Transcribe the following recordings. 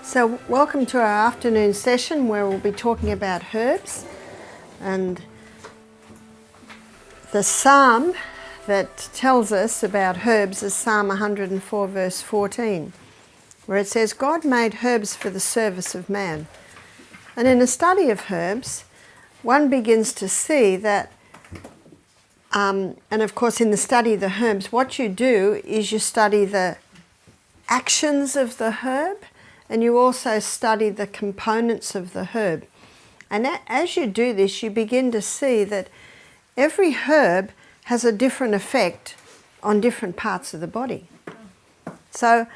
So welcome to our afternoon session where we'll be talking about herbs, and the psalm that tells us about herbs is Psalm 104 verse 14, where it says, God made herbs for the service of man. And in a study of herbs, one begins to see that, and of course in the study of the herbs, what you do is you study the actions of the herb, and you also study the components of the herb. And as you do this, you begin to see that every herb has a different effect on different parts of the body. So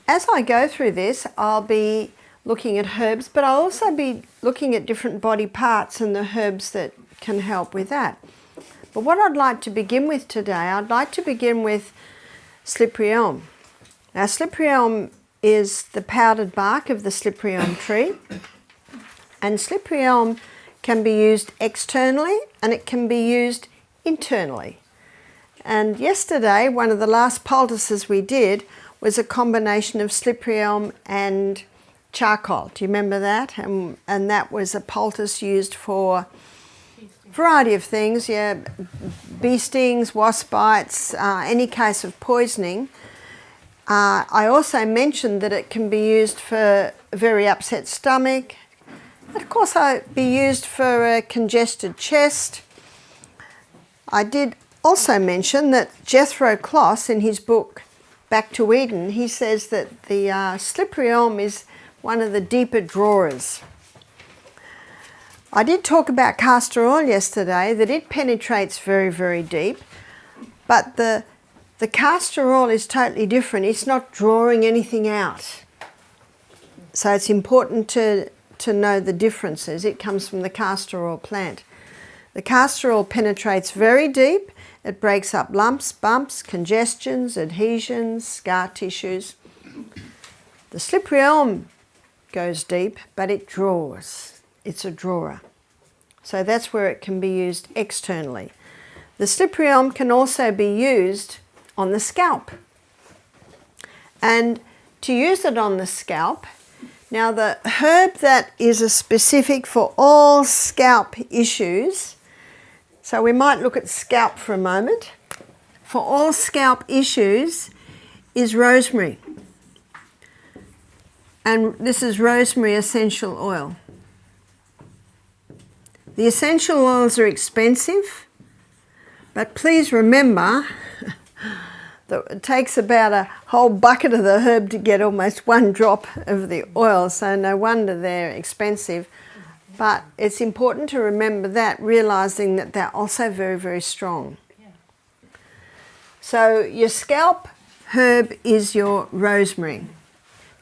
as I go through this, I'll be looking at herbs, but I'll also be looking at different body parts and the herbs that can help with that. But what I'd like to begin with today, I'd like to begin with slippery elm. Now, slippery elm is the powdered bark of the slippery elm tree, and slippery elm can be used externally and it can be used internally. And yesterday, one of the last poultices we did was a combination of slippery elm and charcoal. Do you remember that? And that was a poultice used for a variety of things, yeah, bee stings, wasp bites, any case of poisoning. I also mentioned that it can be used for a very upset stomach. It could also be used for a congested chest. I did also mention that Jethro Kloss, in his book Back to Eden, he says that the slippery elm is one of the deeper drawers. I did talk about castor oil yesterday, that it penetrates very, very deep, but the castor oil is totally different. It's not drawing anything out. So it's important to know the differences. It comes from the castor oil plant. The castor oil penetrates very deep. It breaks up lumps, bumps, congestions, adhesions, scar tissues. The slippery elm goes deep, but it draws. It's a drawer. So that's where it can be used externally. The slippery elm can also be used on the scalp. And to use it on the scalp, now the herb that is a specific for all scalp issues, so we might look at scalp for a moment, for all scalp issues is rosemary. And this is rosemary essential oil. The essential oils are expensive, but please remember it takes about a whole bucket of the herb to get almost one drop of the oil, so no wonder they're expensive. But it's important to remember that, realising that they're also very, very strong. So your scalp herb is your rosemary.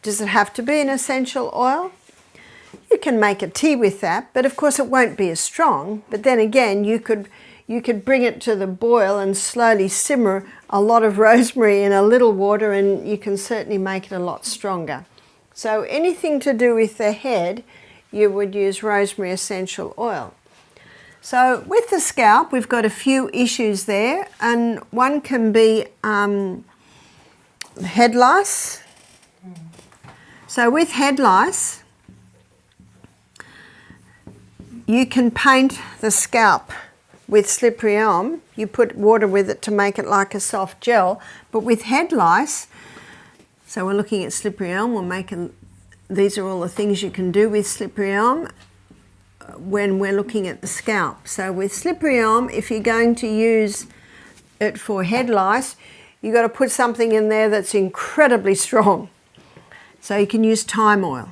Does it have to be an essential oil? You can make a tea with that, but of course it won't be as strong. But then again, you could bring it to the boil and slowly simmer a lot of rosemary in a little water, and you can certainly make it a lot stronger. So anything to do with the head, you would use rosemary essential oil. So with the scalp, we've got a few issues there, and one can be head lice. So with head lice, you can paint the scalp with slippery elm. You put water with it to make it like a soft gel. But with head lice, so we're looking at slippery elm, these are all the things you can do with slippery elm when we're looking at the scalp. So with slippery elm, if you're going to use it for head lice, you've got to put something in there that's incredibly strong. So you can use thyme oil.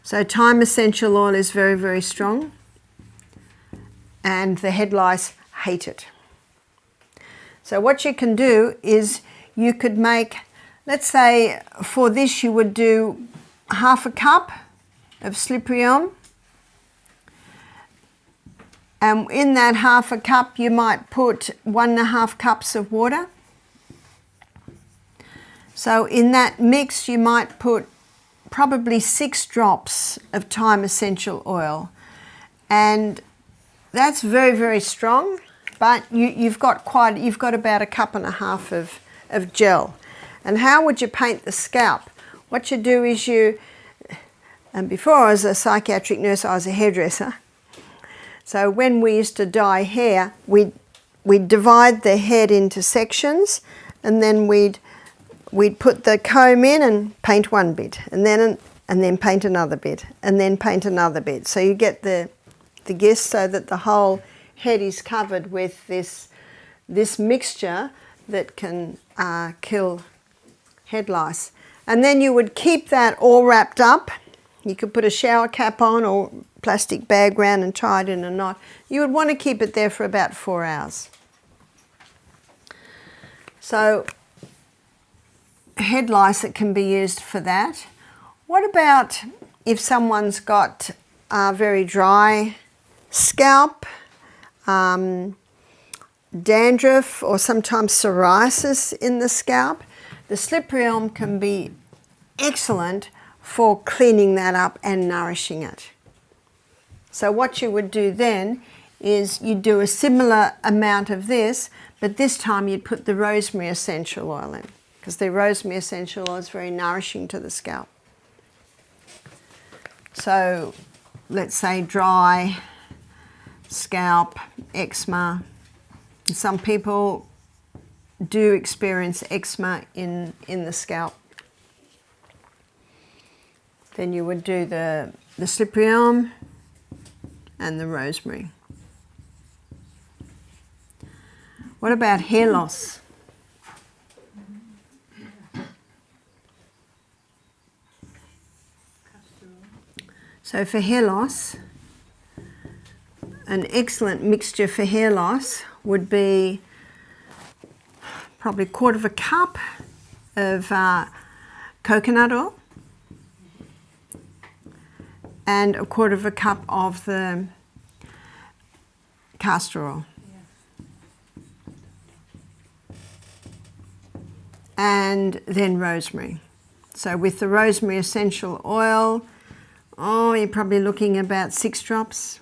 So thyme essential oil is very, very strong, and the head lice hate it. So what you can do is you could make, let's say for this you would do half a cup of slippery elm, and in that half a cup you might put 1.5 cups of water. So in that mix you might put probably 6 drops of thyme essential oil, and that's very, very strong, but you've got about 1.5 cups of gel. And how would you paint the scalp? What you do is and before I was a psychiatric nurse, I was a hairdresser. So when we used to dye hair, we'd divide the head into sections, and then we'd put the comb in and paint one bit, and then paint another bit, and then paint another bit. So you get the gist, so that the whole head is covered with this mixture that can kill head lice. And then you would keep that all wrapped up. You could put a shower cap on or plastic bag round and tie it in a knot. You would want to keep it there for about 4 hours. So head lice, it can be used for that. What about if someone's got a very dry scalp, dandruff, or sometimes psoriasis in the scalp? The slippery elm can be excellent for cleaning that up and nourishing it. So what you would do then is you'd do a similar amount of this, but this time you'd put the rosemary essential oil in, because the rosemary essential oil is very nourishing to the scalp. So let's say dry scalp, eczema. Some people do experience eczema in the scalp. Then you would do the slippery elm and the rosemary. What about hair loss? So for hair loss, an excellent mixture for hair loss would be probably 1/4 cup of coconut oil and 1/4 cup of the castor oil. And then rosemary. So with the rosemary essential oil, you're probably looking about 6 drops.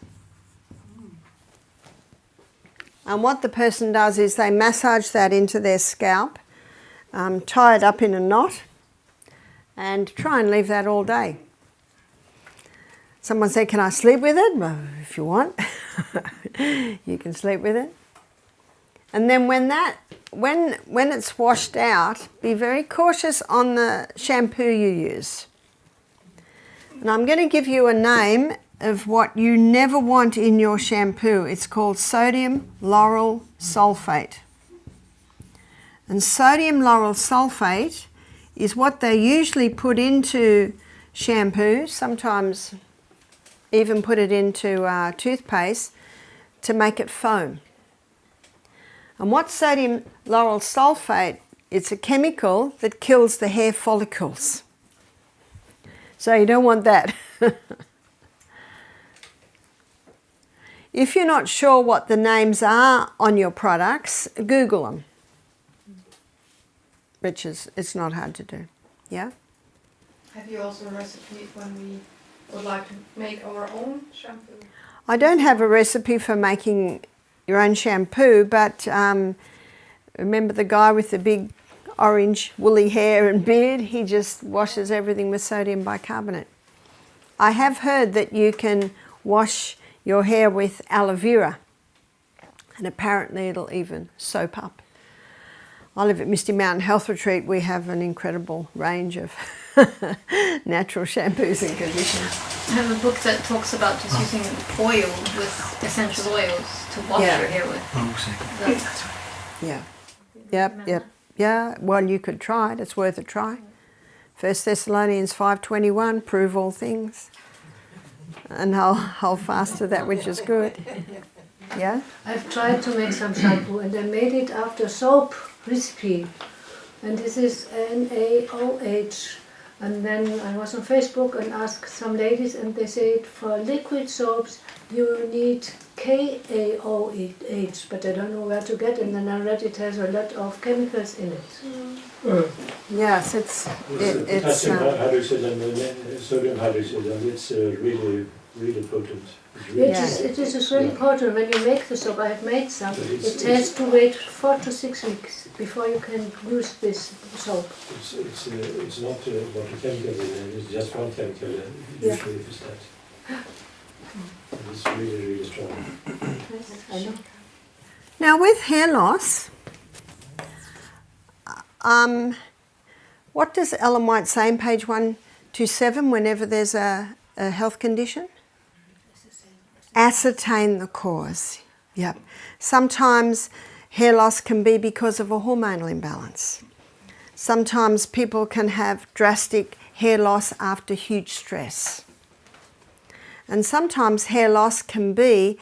And what the person does is they massage that into their scalp, tie it up in a knot, and try and leave that all day. Someone said, can I sleep with it? Well, if you want, you can sleep with it. And then when it's washed out, be very cautious on the shampoo you use. And I'm going to give you a name of what you never want in your shampoo. It's called sodium lauryl sulfate. And sodium lauryl sulfate is what they usually put into shampoo, sometimes even put it into toothpaste to make it foam. And what sodium lauryl sulfate, it's a chemical that kills the hair follicles. So you don't want that. If you're not sure what the names are on your products, Google them, which is, it's not hard to do. Yeah? Have you also a recipe when we would like to make our own shampoo? I don't have a recipe for making your own shampoo, but remember the guy with the big orange woolly hair and beard? He just washes everything with sodium bicarbonate. I have heard that you can wash your hair with aloe vera, and apparently it'll even soap up. I live at Misty Mountain Health Retreat. We have an incredible range of natural shampoos and conditioners. I have a book that talks about just using oil with essential oils to wash your hair with. Yeah. Yeah, well, you could try it. It's worth a try. 1 Thessalonians 5:21, prove all things. And hold fast to that which is good. Yeah? I've tried to make some shampoo and I made it after soap recipe. And this is NaOH. And then I was on Facebook and asked some ladies and they said for liquid soaps you need KAOH, but I don't know where to get it. And then I read it has a lot of chemicals in it. Yes, it's Potassium hydroxide and sodium hydroxide, and it's really really potent. Really it is really important when you make the soap. I have made some. It has to wait 4 to 6 weeks before you can use this soap. It's not what the chemical is. It's just one chemical. Usually it is that. It's really, really strong. Yes, I know. Now with hair loss, what does Ellen White say in page 127 whenever there's a health condition? Ascertain the cause. Yep. Sometimes hair loss can be because of a hormonal imbalance. Sometimes people can have drastic hair loss after huge stress. And sometimes hair loss can be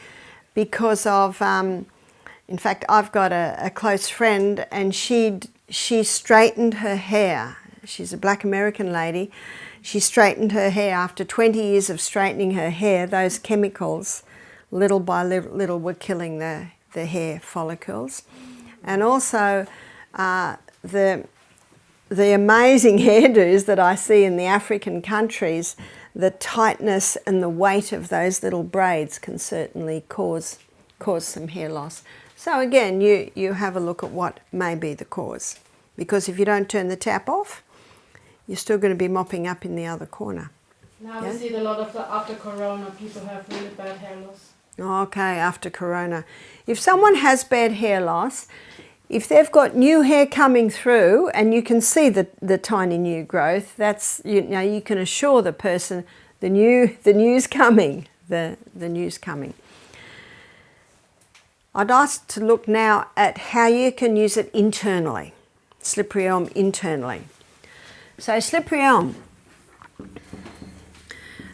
because of, in fact, I've got a close friend and she straightened her hair. She's a black American lady. She straightened her hair after 20 years of straightening her hair. Those chemicals, little by little, were killing the hair follicles. And also the amazing hairdos that I see in the African countries, the tightness and the weight of those little braids can certainly cause some hair loss. So again, you have a look at what may be the cause. Because if you don't turn the tap off, you're still going to be mopping up in the other corner. Now we see a lot of after Corona, people have really bad hair loss. Okay, after Corona. If someone has bad hair loss, if they've got new hair coming through and you can see the tiny new growth, that's, you can assure the person the new's coming, the new's coming. I'd ask to look now at how you can use it internally, slippery elm internally. So slippery elm,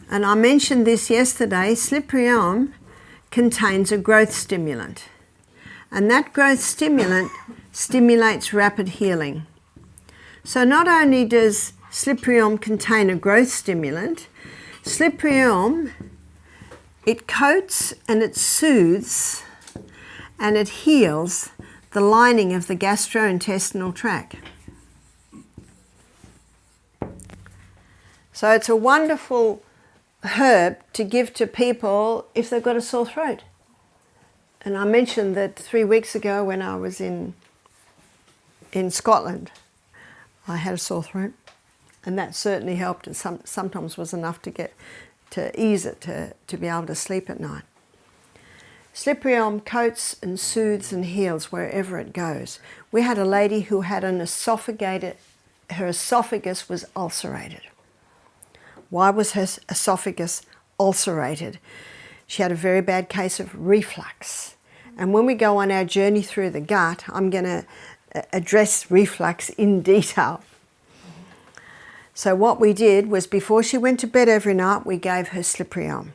and I mentioned this yesterday, slippery elm contains a growth stimulant. And that growth stimulant stimulates rapid healing. So not only does slippery elm contain a growth stimulant, slippery elm, it coats and it soothes and it heals the lining of the gastrointestinal tract. So it's a wonderful herb to give to people if they've got a sore throat. And I mentioned that 3 weeks ago when I was in Scotland, I had a sore throat, and that certainly helped. It sometimes was enough to ease it, to be able to sleep at night. Slippery elm coats and soothes and heals wherever it goes. We had a lady who had her esophagus was ulcerated. Why was her esophagus ulcerated? She had a very bad case of reflux. And when we go on our journey through the gut, I'm going to address reflux in detail. So what we did was, before she went to bed every night, we gave her slippery elm.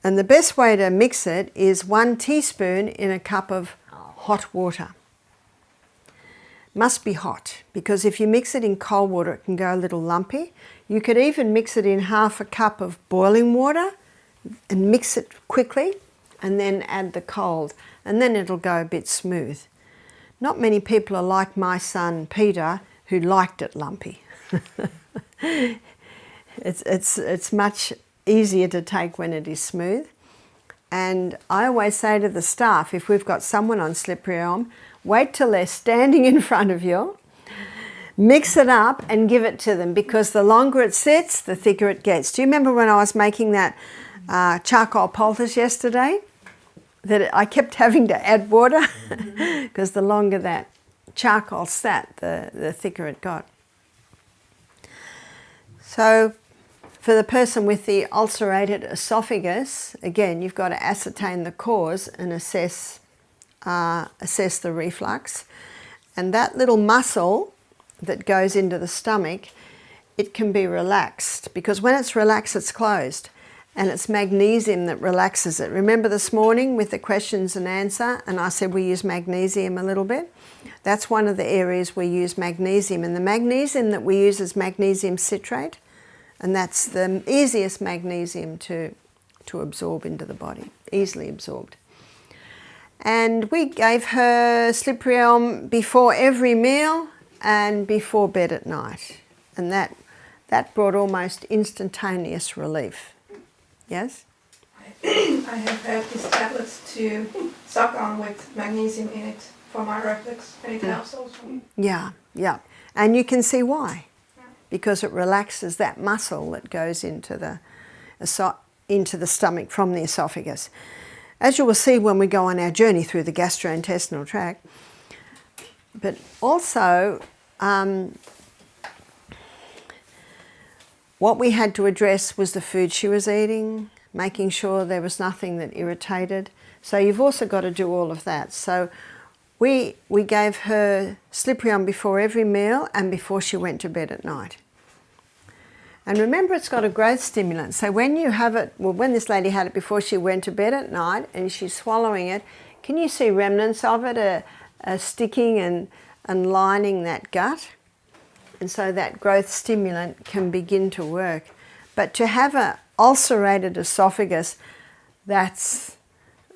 And the best way to mix it is 1 teaspoon in a cup of hot water. Must be hot, because if you mix it in cold water, it can go a little lumpy. You could even mix it in half a cup of boiling water and mix it quickly, and then add the cold, and then it'll go a bit smooth. Not many people are like my son Peter, who liked it lumpy. It's much easier to take when it is smooth. And I always say to the staff, if we've got someone on slippery elm, wait till they're standing in front of you, mix it up and give it to them, because the longer it sits, the thicker it gets. Do you remember when I was making that charcoal poultice yesterday, that I kept having to add water because the longer that charcoal sat, the thicker it got. So for the person with the ulcerated esophagus, again, you've got to ascertain the cause and assess the reflux. And that little muscle that goes into the stomach, it can be relaxed, because when it's relaxed, it's closed. And it's magnesium that relaxes it. Remember this morning with the questions and answer, and I said we use magnesium a little bit? That's one of the areas we use magnesium. And the magnesium that we use is magnesium citrate, and that's the easiest magnesium to absorb into the body, easily absorbed. And we gave her slippery elm before every meal and before bed at night. And that brought almost instantaneous relief. Yes? I have had these tablets to suck on with magnesium in it for my reflux, and it helps also. Yeah, yeah. And you can see why. Because it relaxes that muscle that goes into the stomach from the esophagus. As you will see when we go on our journey through the gastrointestinal tract. But also, what we had to address was the food she was eating, making sure there was nothing that irritated. So you've also got to do all of that. So we gave her Sliprion before every meal and before she went to bed at night. And remember, it's got a growth stimulant. So when you have it, well, when this lady had it before she went to bed at night and she's swallowing it, can you see remnants of it sticking and lining that gut? And so that growth stimulant can begin to work. But to have an ulcerated esophagus, that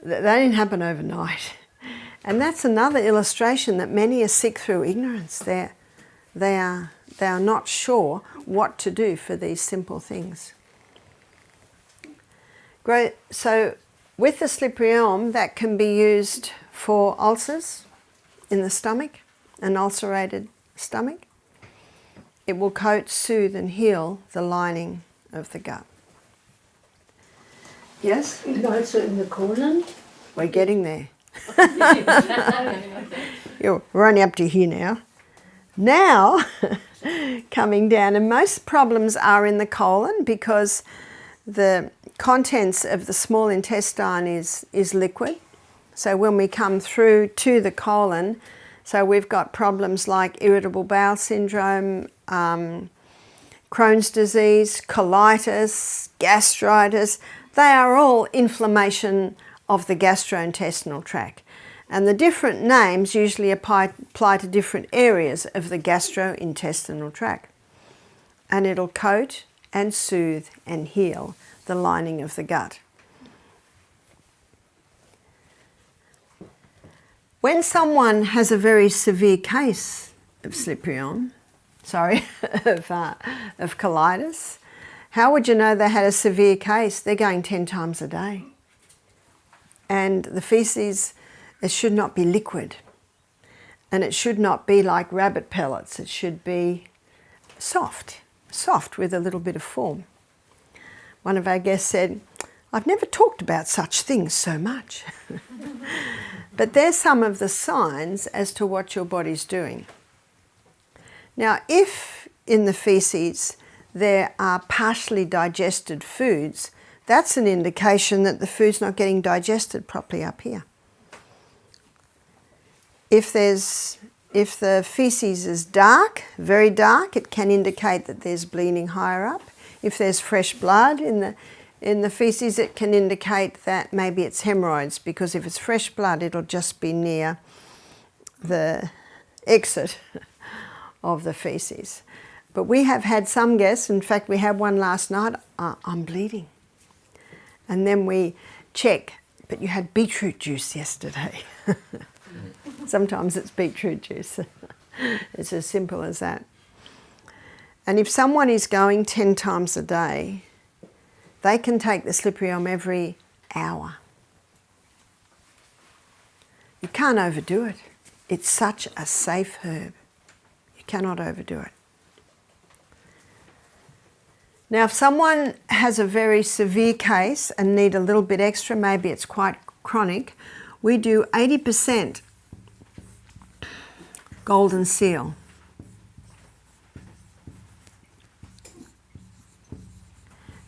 didn't happen overnight. And that's another illustration that many are sick through ignorance. They are not sure what to do for these simple things. Great. So with the Sliprion, that can be used for ulcers in the stomach, an ulcerated stomach. It will coat, soothe and heal the lining of the gut. Yes? And also in the colon. We're getting there. We're only up to here now. Now, coming down, and most problems are in the colon because the contents of the small intestine is liquid. So when we come through to the colon, so we've got problems like irritable bowel syndrome, Crohn's disease, colitis, gastritis. They are all inflammation of the gastrointestinal tract. And the different names usually apply to different areas of the gastrointestinal tract. And it'll coat and soothe and heal the lining of the gut. When someone has a very severe case of Sliprion, of colitis, how would you know they had a severe case? They're going 10 times a day. And the feces, it should not be liquid. And it should not be like rabbit pellets. It should be soft with a little bit of form. One of our guests said, "I've never talked about such things so much." But there's some of the signs as to what your body's doing. Now, if in the feces there are partially digested foods, that's an indication that the food's not getting digested properly up here. If the feces is dark, very dark, it can indicate that there's bleeding higher up. If there's fresh blood in the feces, it can indicate that maybe it's hemorrhoids, because if it's fresh blood, it'll just be near the exit of the feces. But we have had some guests, in fact we had one last night, "I'm bleeding." And then we check, "But you had beetroot juice yesterday." Sometimes it's beetroot juice. It's as simple as that. And if someone is going 10 times a day, they can take the Sliprion every hour. You can't overdo it. It's such a safe herb. You cannot overdo it. Now, if someone has a very severe case and need a little bit extra, maybe it's quite chronic, we do 80% golden seal.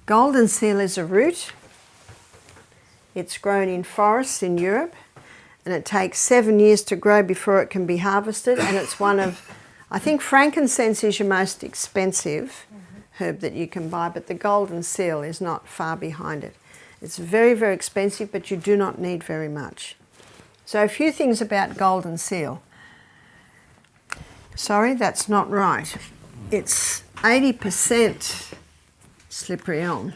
Golden seal is a root. It's grown in forests in Europe, and it takes 7 years to grow before it can be harvested, and it's one of, I think frankincense is your most expensive herb that you can buy, but the golden seal is not far behind it. It's very, very expensive, but you do not need very much. So a few things about golden seal. Sorry, that's not right. It's 80% Sliprion,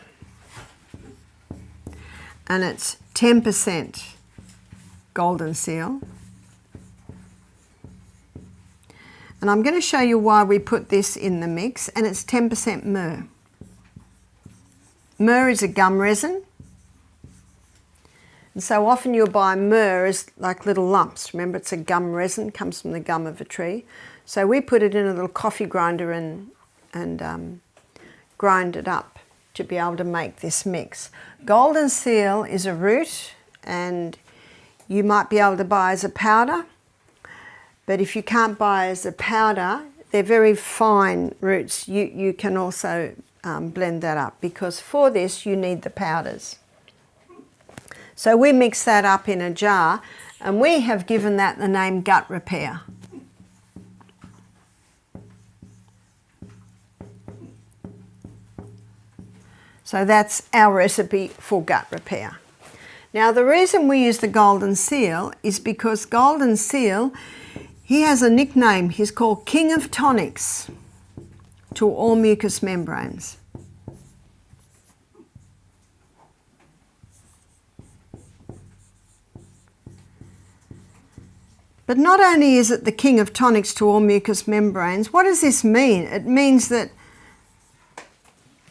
and it's 10% golden seal. And I'm going to show you why we put this in the mix, and it's 10% myrrh. Myrrh is a gum resin. And so often you'll buy myrrh as like little lumps. Remember, it's a gum resin, comes from the gum of a tree. So we put it in a little coffee grinder and grind it up to be able to make this mix. Golden seal is a root, and you might be able to buy as a powder, but if you can't buy as a powder, they're very fine roots. You can also blend that up, because for this you need the powders. So we mix that up in a jar, and we have given that the name gut repair. So that's our recipe for gut repair. Now the reason we use the golden seal is because golden seal, he has a nickname. He's called King of Tonics to all mucous membranes. But not only is it the king of tonics to all mucous membranes, what does this mean? It means that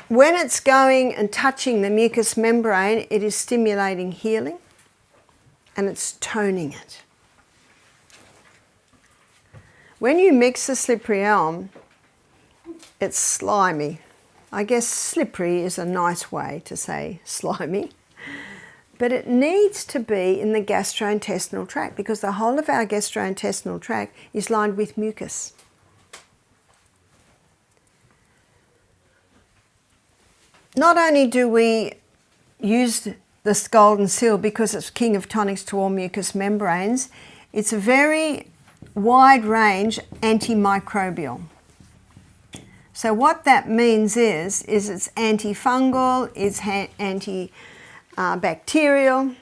when it's going and touching the mucous membrane, it is stimulating healing and it's toning it. When you mix the slippery elm, it's slimy. I guess slippery is a nice way to say slimy. But it needs to be in the gastrointestinal tract, because the whole of our gastrointestinal tract is lined with mucus. Not only do we use this golden seal because it's king of tonics to all mucous membranes, it's a very wide range antimicrobial. So what that means is it's antifungal, it's antibacterial.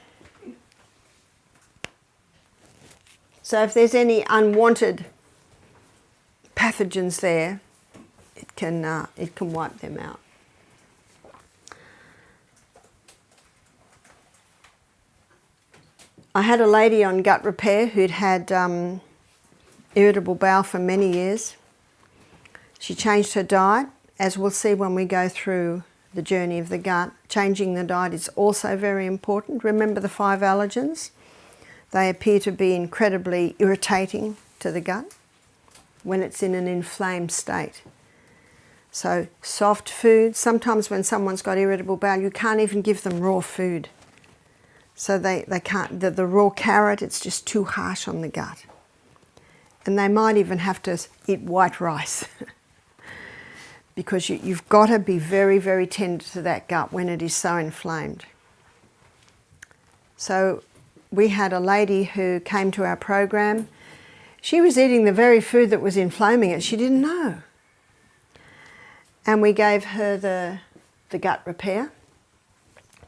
So if there's any unwanted pathogens there, it can wipe them out. I had a lady on gut repair who'd had irritable bowel for many years. She changed her diet, as we'll see when we go through the journey of the gut. Changing the diet is also very important. Remember the 5 allergens? They appear to be incredibly irritating to the gut when it's in an inflamed state. So soft food, sometimes when someone's got irritable bowel, you can't even give them raw food. So they can't, the raw carrot, it's just too harsh on the gut. And they might even have to eat white rice because you've got to be very, very tender to that gut when it is so inflamed. So we had a lady who came to our program. She was eating the very food that was inflaming it. She didn't know. And we gave her the gut repair,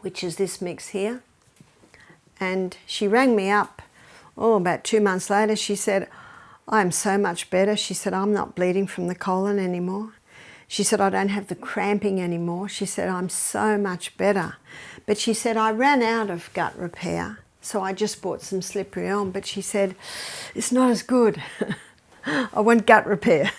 which is this mix here. And she rang me up, about 2 months later. She said, I'm so much better. She said, I'm not bleeding from the colon anymore. She said, I don't have the cramping anymore. She said, I'm so much better. But she said, I ran out of gut repair, so I just bought some slippery elm. But she said, it's not as good. I want gut repair.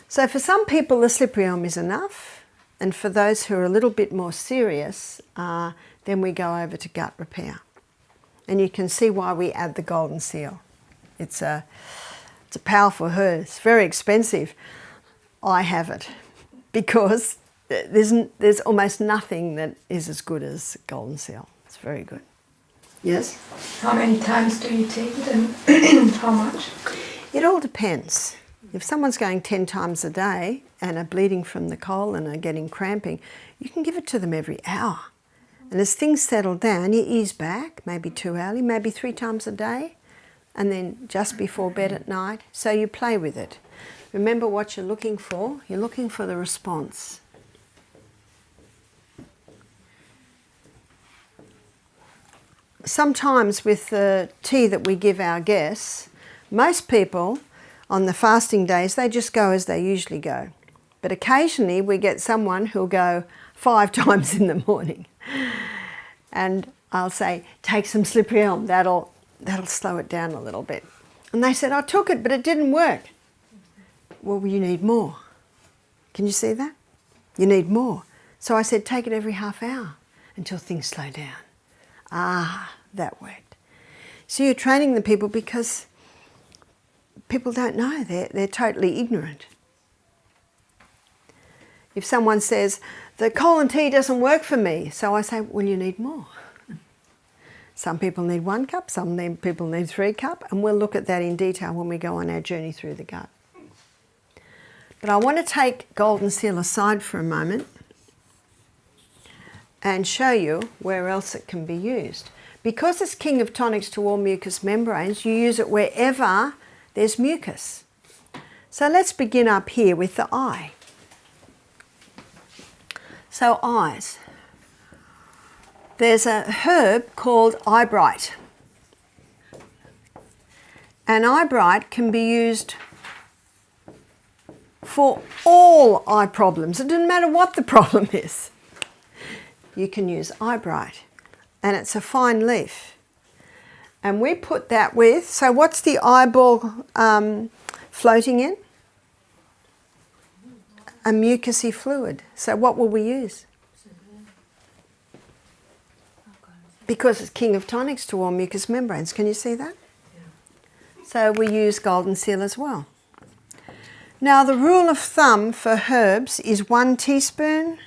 So for some people, the slippery elm is enough. And for those who are a little bit more serious, then we go over to gut repair. And you can see why we add the golden seal. It's a powerful herb. It's very expensive. I have it because there's almost nothing that is as good as golden seal. It's very good. Yes? How many times do you take it and how much? It all depends. If someone's going 10 times a day and are bleeding from the colon and are getting cramping, you can give it to them every hour. And as things settle down, you ease back, maybe 2 hourly, maybe 3 times a day, and then just before bed at night. So you play with it. Remember what you're looking for. You're looking for the response. Sometimes with the tea that we give our guests, most people on the fasting days, they just go as they usually go. But occasionally we get someone who'll go 5 times in the morning. And I'll say, take some slippery elm, that'll slow it down a little bit. And they said, I took it, but it didn't work. Well, you need more. Can you see that? You need more. So I said, take it every half hour until things slow down. Ah, that worked. So you're training the people because people don't know. They're totally ignorant. If someone says, the colon tea doesn't work for me, so I say, well, you need more. Some people need 1 cup, some people need 3 cups, and we'll look at that in detail when we go on our journey through the gut. But I want to take golden seal aside for a moment and show you where else it can be used. Because it's king of tonics to all mucous membranes, you use it wherever there's mucus. So let's begin up here with the eye. So eyes. There's a herb called eyebright. And eyebright can be used for all eye problems. It doesn't matter what the problem is. You can use eyebright. And it's a fine leaf. And we put that with, so what's the eyeball floating in? A mucousy fluid. So what will we use? Because it's king of tonics to all mucous membranes. Can you see that? Yeah. So we use golden seal as well. Now the rule of thumb for herbs is 1 teaspoon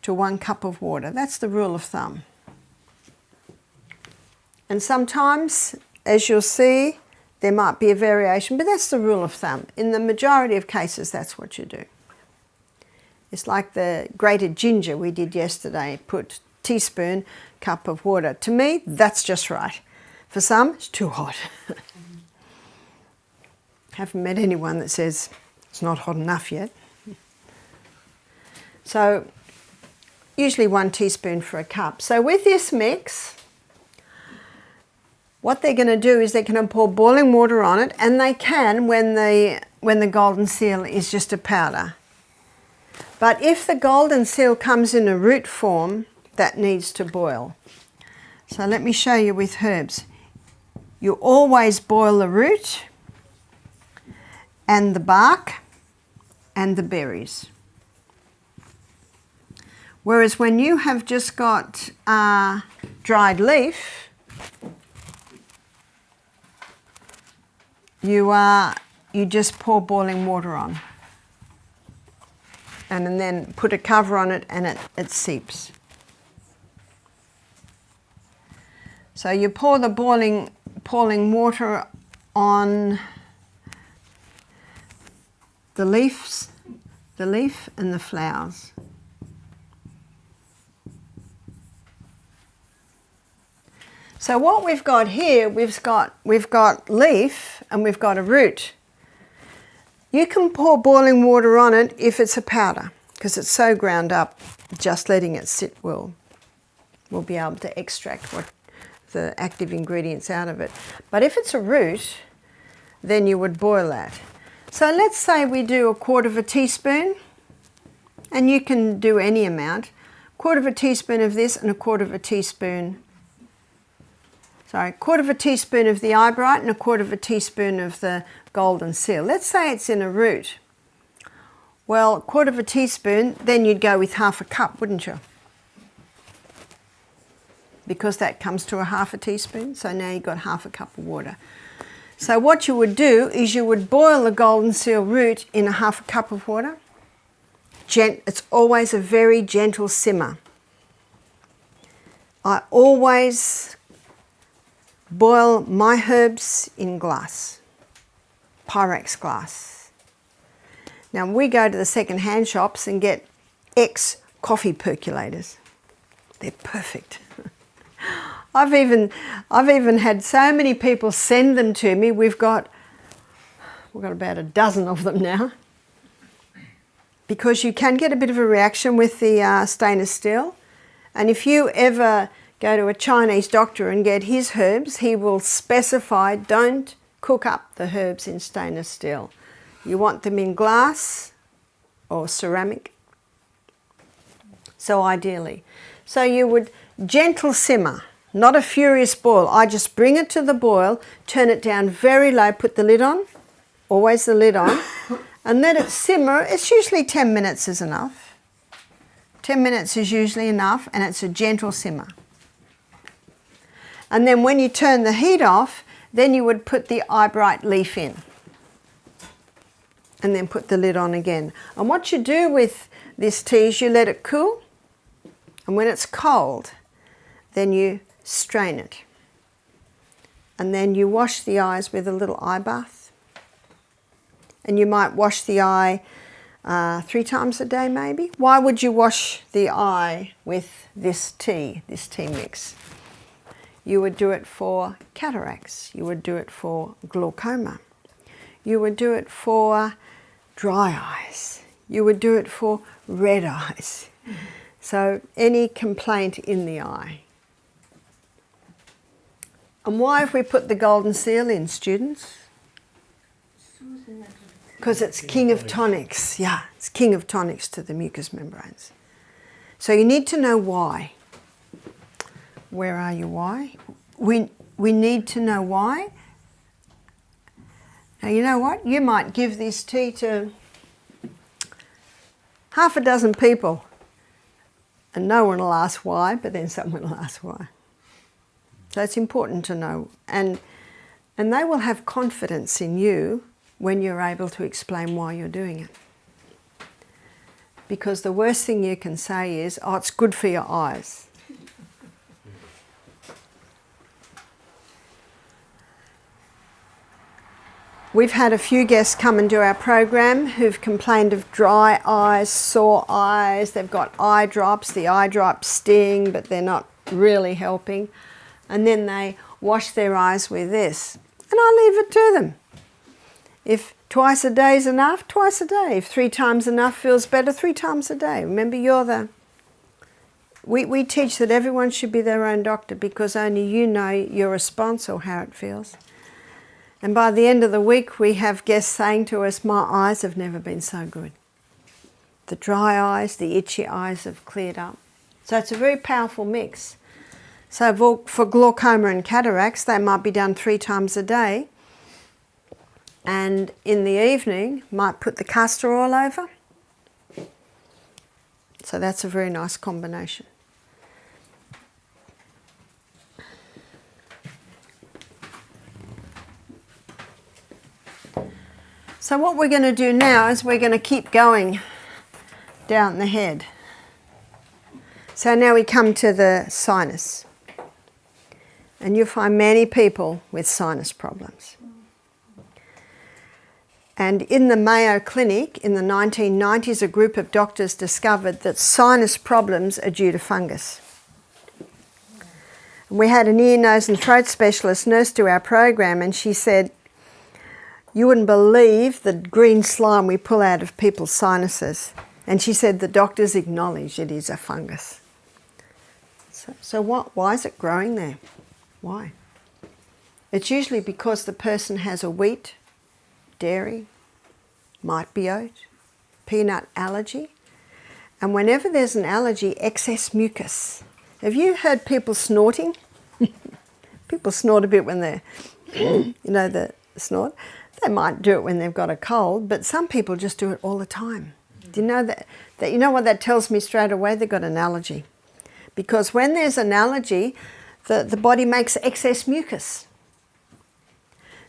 to 1 cup of water. That's the rule of thumb. And sometimes, as you'll see, there might be a variation, but that's the rule of thumb. In the majority of cases, that's what you do. It's like the grated ginger we did yesterday. Put teaspoon, cup of water. To me, that's just right. For some, it's too hot. Haven't met anyone that says it's not hot enough yet. So, usually 1 teaspoon for a cup. So with this mix, what they're going to do is they're going to pour boiling water on it, and they can when the golden seal is just a powder. But if the golden seal comes in a root form, that needs to boil. So let me show you with herbs. You always boil the root and the bark and the berries. Whereas when you have just got dried leaf, you just pour boiling water on. And then put a cover on it and it seeps. So you pour the boiling water on the leaf and the flowers. So what we've got here, we've got leaf and we've got a root. You can pour boiling water on it if it's a powder, because it's so ground up, just letting it sit will be able to extract the active ingredients out of it. But if it's a root, then you would boil that. So let's say we do 1/4 teaspoon, and you can do any amount. 1/4 teaspoon of this and 1/4 teaspoon, sorry, 1/4 teaspoon of the eyebright and 1/4 teaspoon of the golden seal. Let's say it's in a root. Well, 1/4 teaspoon, then you'd go with 1/2 cup, wouldn't you? Because that comes to 1/2 teaspoon, so now you've got 1/2 cup of water. So what you would do is you would boil the golden seal root in 1/2 cup of water. It's always a very gentle simmer. I always boil my herbs in glass, Pyrex glass. Now we go to the second-hand shops and get X coffee percolators. They're perfect. I've even had so many people send them to me. We've got about a dozen of them now. Because you can get a bit of a reaction with the stainless steel. And if you ever go to a Chinese doctor and get his herbs, he will specify, don't cook up the herbs in stainless steel. You want them in glass or ceramic. So ideally. So you would gentle simmer, not a furious boil. I just bring it to the boil, turn it down very low, put the lid on, always the lid on, and let it simmer. It's usually 10 minutes is enough. 10 minutes is usually enough, and it's a gentle simmer. And then when you turn the heat off, then you would put the eyebright leaf in. And then put the lid on again. And what you do with this tea is you let it cool, and when it's cold, then you strain it. And then you wash the eyes with a little eye bath. And you might wash the eye 3 times a day maybe. Why would you wash the eye with this tea mix? You would do it for cataracts. You would do it for glaucoma. You would do it for dry eyes. You would do it for red eyes. So any complaint in the eye. And why have we put the golden seal in, students? Because it's king of tonics. Yeah, it's king of tonics to the mucous membranes. So you need to know why. Where are you? Why? We need to know why. Now you know what? You might give this tea to half a dozen people and no one will ask why, but then someone will ask why. So it's important to know, and they will have confidence in you when you're able to explain why you're doing it. Because the worst thing you can say is, oh, it's good for your eyes. We've had a few guests come and do our program who've complained of dry eyes, sore eyes, they've got eye drops, the eye drops sting, but they're not really helping. And then they wash their eyes with this. And I leave it to them. If twice a day is enough, twice a day. If 3 times enough feels better, 3 times a day. Remember, you're the... We teach that everyone should be their own doctor because only you know your response or how it feels. And by the end of the week, we have guests saying to us, my eyes have never been so good. The dry eyes, the itchy eyes have cleared up. So it's a very powerful mix. So for glaucoma and cataracts, they might be done 3 times a day. And in the evening, might put the castor oil over. So that's a very nice combination. So what we're going to do now is we're going to keep going down the head. So now we come to the sinus. And you'll find many people with sinus problems. And in the Mayo Clinic in the 1990s, a group of doctors discovered that sinus problems are due to fungus. And we had an ear, nose and throat specialist nurse do our program, and she said, you wouldn't believe the green slime we pull out of people's sinuses. And she said the doctors acknowledge it is a fungus. So why is it growing there? Why? It's usually because the person has a wheat, dairy, might be oat, peanut allergy. And whenever there's an allergy, excess mucus. Have you heard people snorting? People snort a bit when they're, you know, the snort. They might do it when they've got a cold, but some people just do it all the time. Do you know that you know what that tells me straight away? They've got an allergy. Because when there's an allergy, the body makes excess mucus.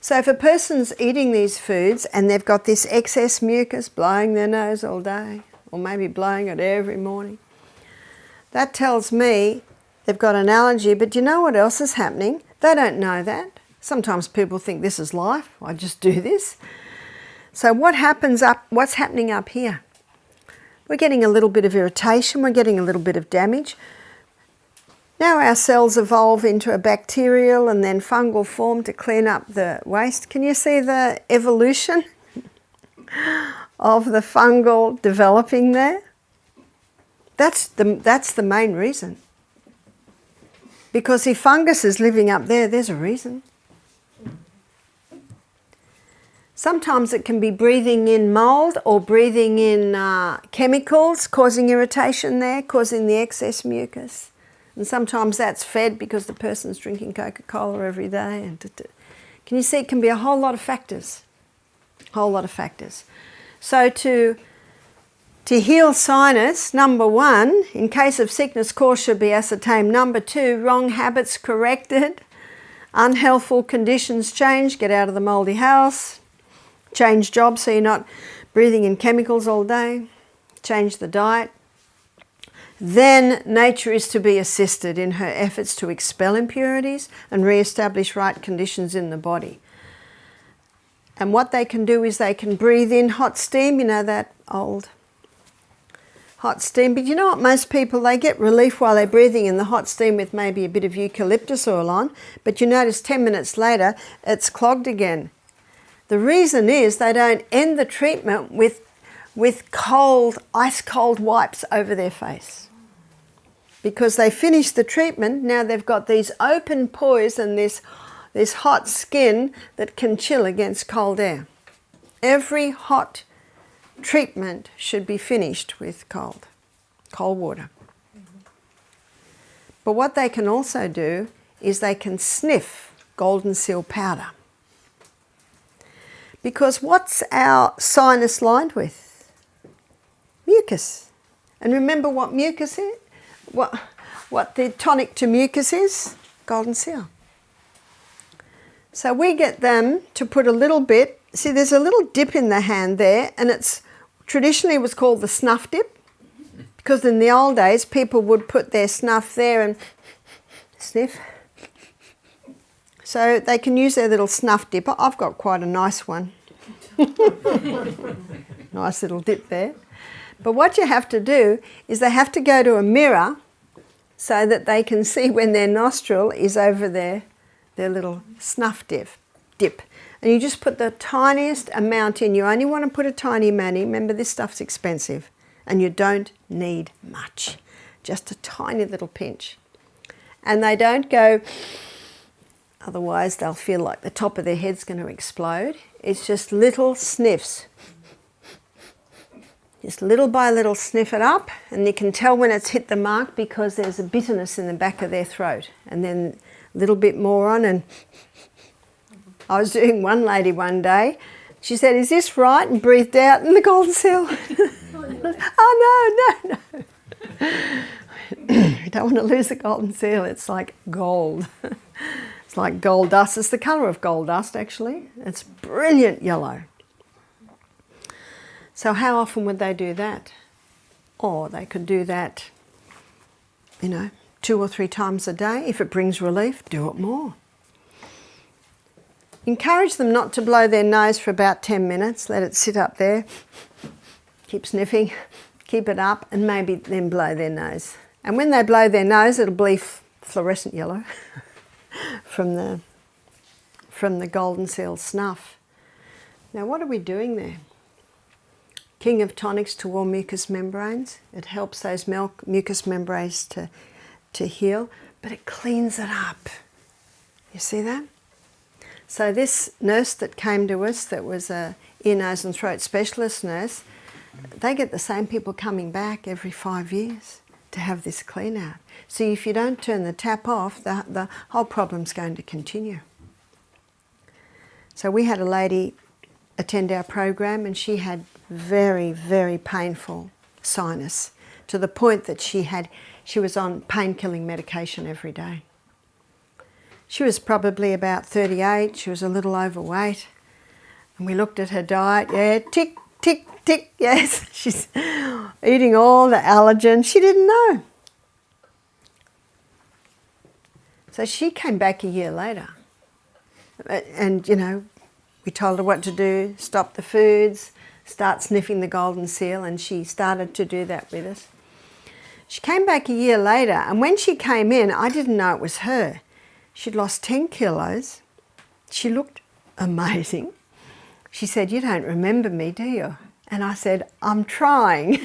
So if a person's eating these foods and they've got this excess mucus, blowing their nose all day, or maybe blowing it every morning, that tells me they've got an allergy. But do you know what else is happening? They don't know that. Sometimes people think this is life, I just do this. So what's happening up here? We're getting a little bit of irritation, we're getting a little bit of damage. Now our cells evolve into a bacterial and then fungal form to clean up the waste. Can you see the evolution of the fungal developing there? That's the main reason. Because if fungus is living up there, there's a reason. Sometimes it can be breathing in mould or breathing in chemicals, causing irritation there, causing the excess mucus. And sometimes that's fed because the person's drinking Coca-Cola every day. And can you see it can be a whole lot of factors? A whole lot of factors. So to To heal sinus, number 1, in case of sickness, cause should be ascertained. Number 2, wrong habits corrected. Unhealthful conditions changed. Get out of the mouldy house. Change jobs so you're not breathing in chemicals all day. Change the diet. Then nature is to be assisted in her efforts to expel impurities and re-establish right conditions in the body. And what they can do is they can breathe in hot steam, you know, that old hot steam. But you know what, most people, they get relief while they're breathing in the hot steam with maybe a bit of eucalyptus oil on, but you notice 10 minutes later it's clogged again. The reason is they don't end the treatment with cold, ice cold wipes over their face. Because they finish the treatment, now they've got these open pores and this hot skin that can chill against cold air. Every hot treatment should be finished with cold water. But what they can also do is they can sniff golden seal powder. Because what's our sinus lined with? Mucus. And remember what mucus is? What the tonic to mucus is? Golden seal. So we get them to put a little bit, see there's a little dip in the hand there, and it's traditionally was called the snuff dip, because in the old days people would put their snuff there and sniff. So they can use their little snuff dip. I've got quite a nice one. Nice little dip there. But what you have to do is they have to go to a mirror so that they can see when their nostril is over their little snuff dip. And you just put the tiniest amount in. You only want to put a tiny amount in. Remember, this stuff's expensive. And you don't need much. Just a tiny little pinch. And they don't go, otherwise they'll feel like the top of their head's going to explode. It's just little sniffs. Just little by little sniff it up. And you can tell when it's hit the mark because there's a bitterness in the back of their throat. And then a little bit more on, and I was doing one lady one day. She said, "Is this right?" and breathed out, and the golden seal. Oh, no. You don't want to lose the golden seal. It's like gold. It's like gold dust. It's the colour of gold dust, actually. It's brilliant yellow. So how often would they do that? Or they could do that, 2 or 3 times a day. If it brings relief, do it more. Encourage them not to blow their nose for about 10 minutes. Let it sit up there. Keep sniffing. Keep it up, and maybe then blow their nose. And when they blow their nose, it'll be fluorescent yellow from the golden seal snuff. Now, what are we doing there? King of tonics to all mucous membranes. It helps those mucous membranes to heal, but it cleans it up. You see that? So this nurse that came to us, that was a ear, nose and throat specialist nurse, they get the same people coming back every 5 years to have this clean out. So if you don't turn the tap off, the whole problem's going to continue. So we had a lady attend our program, and she had very, very painful sinus, to the point that she was on pain-killing medication every day. She was probably about 38, she was a little overweight, and we looked at her diet. Yeah, tick, tick, tick, yes, she's eating all the allergens. She didn't know. So she came back a year later, and we told her what to do: stop the foods, start sniffing the golden seal, and she started to do that with us. She came back a year later, and when she came in, I didn't know it was her. She'd lost 10 kilos. She looked amazing. She said, "You don't remember me, do you?" And I said, "I'm trying."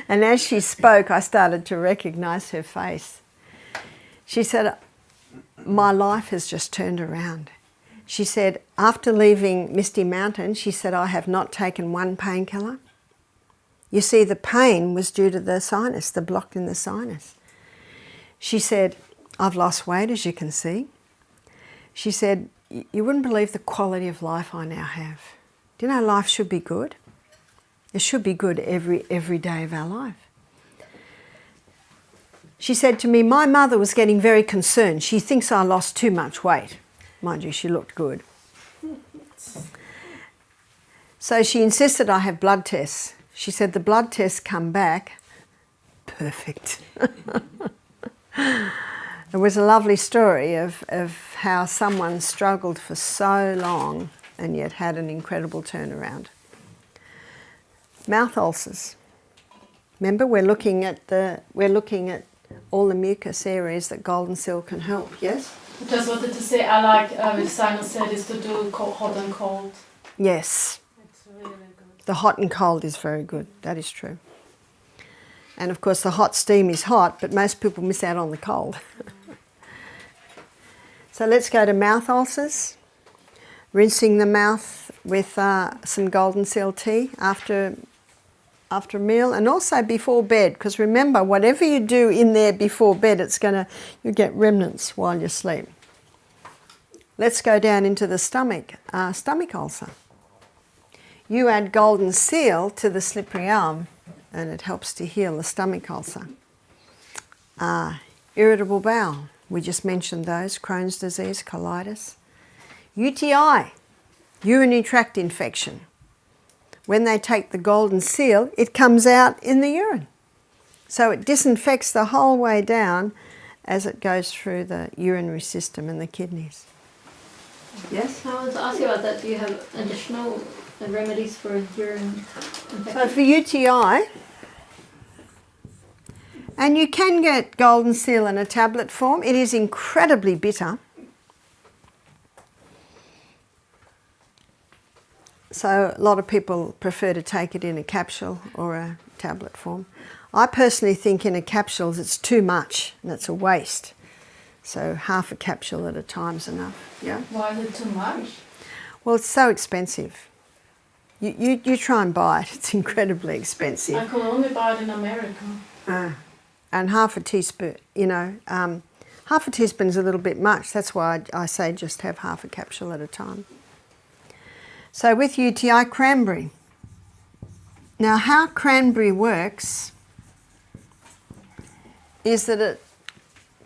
And as she spoke, I started to recognise her face. She said, "My life has just turned around." She said, after leaving Misty Mountain, she said, "I have not taken one painkiller." You see, the pain was due to the sinus, the block in the sinus. She said, "I've lost weight, as you can see." She said, "You wouldn't believe the quality of life I now have. Do you know life should be good?" It should be good every day of our life. She said to me, my mother was getting very concerned. She thinks I lost too much weight. Mind you, she looked good. So she insisted I have blood tests. She said the blood tests come back perfect. It was a lovely story of how someone struggled for so long and yet had an incredible turnaround. Mouth ulcers. Remember, we're looking at all the mucus areas that golden seal can help. Yes. Just wanted to say, I like with sinusitis to do hot and cold. Yes. It's really good. The hot and cold is very good. That is true. And of course, the hot steam is hot, but most people miss out on the cold. So let's go to mouth ulcers. Rinsing the mouth with some golden seal tea after a meal, and also before bed, because remember, whatever you do in there before bed, you get remnants while you sleep. Let's go down into the stomach ulcer. You add golden seal to the slippery elm and it helps to heal the stomach ulcer. Irritable bowel, we just mentioned those, Crohn's disease, colitis. UTI, urinary tract infection. When they take the golden seal, it comes out in the urine. So it disinfects the whole way down as it goes through the urinary system and the kidneys. Yes? I wanted to ask you about that. Do you have additional remedies for urine infection? So for UTI, and you can get golden seal in a tablet form. It is incredibly bitter. So a lot of people prefer to take it in a capsule or a tablet form. I personally think in a capsule it's too much and it's a waste. So half a capsule at a time is enough. Yeah. Why is it too much? Well, it's so expensive. You try and buy it. It's incredibly expensive. I could only buy it in America. And half a teaspoon, half a teaspoon is a little bit much. That's why I say just have half a capsule at a time. So with UTI, cranberry. Now how cranberry works is that it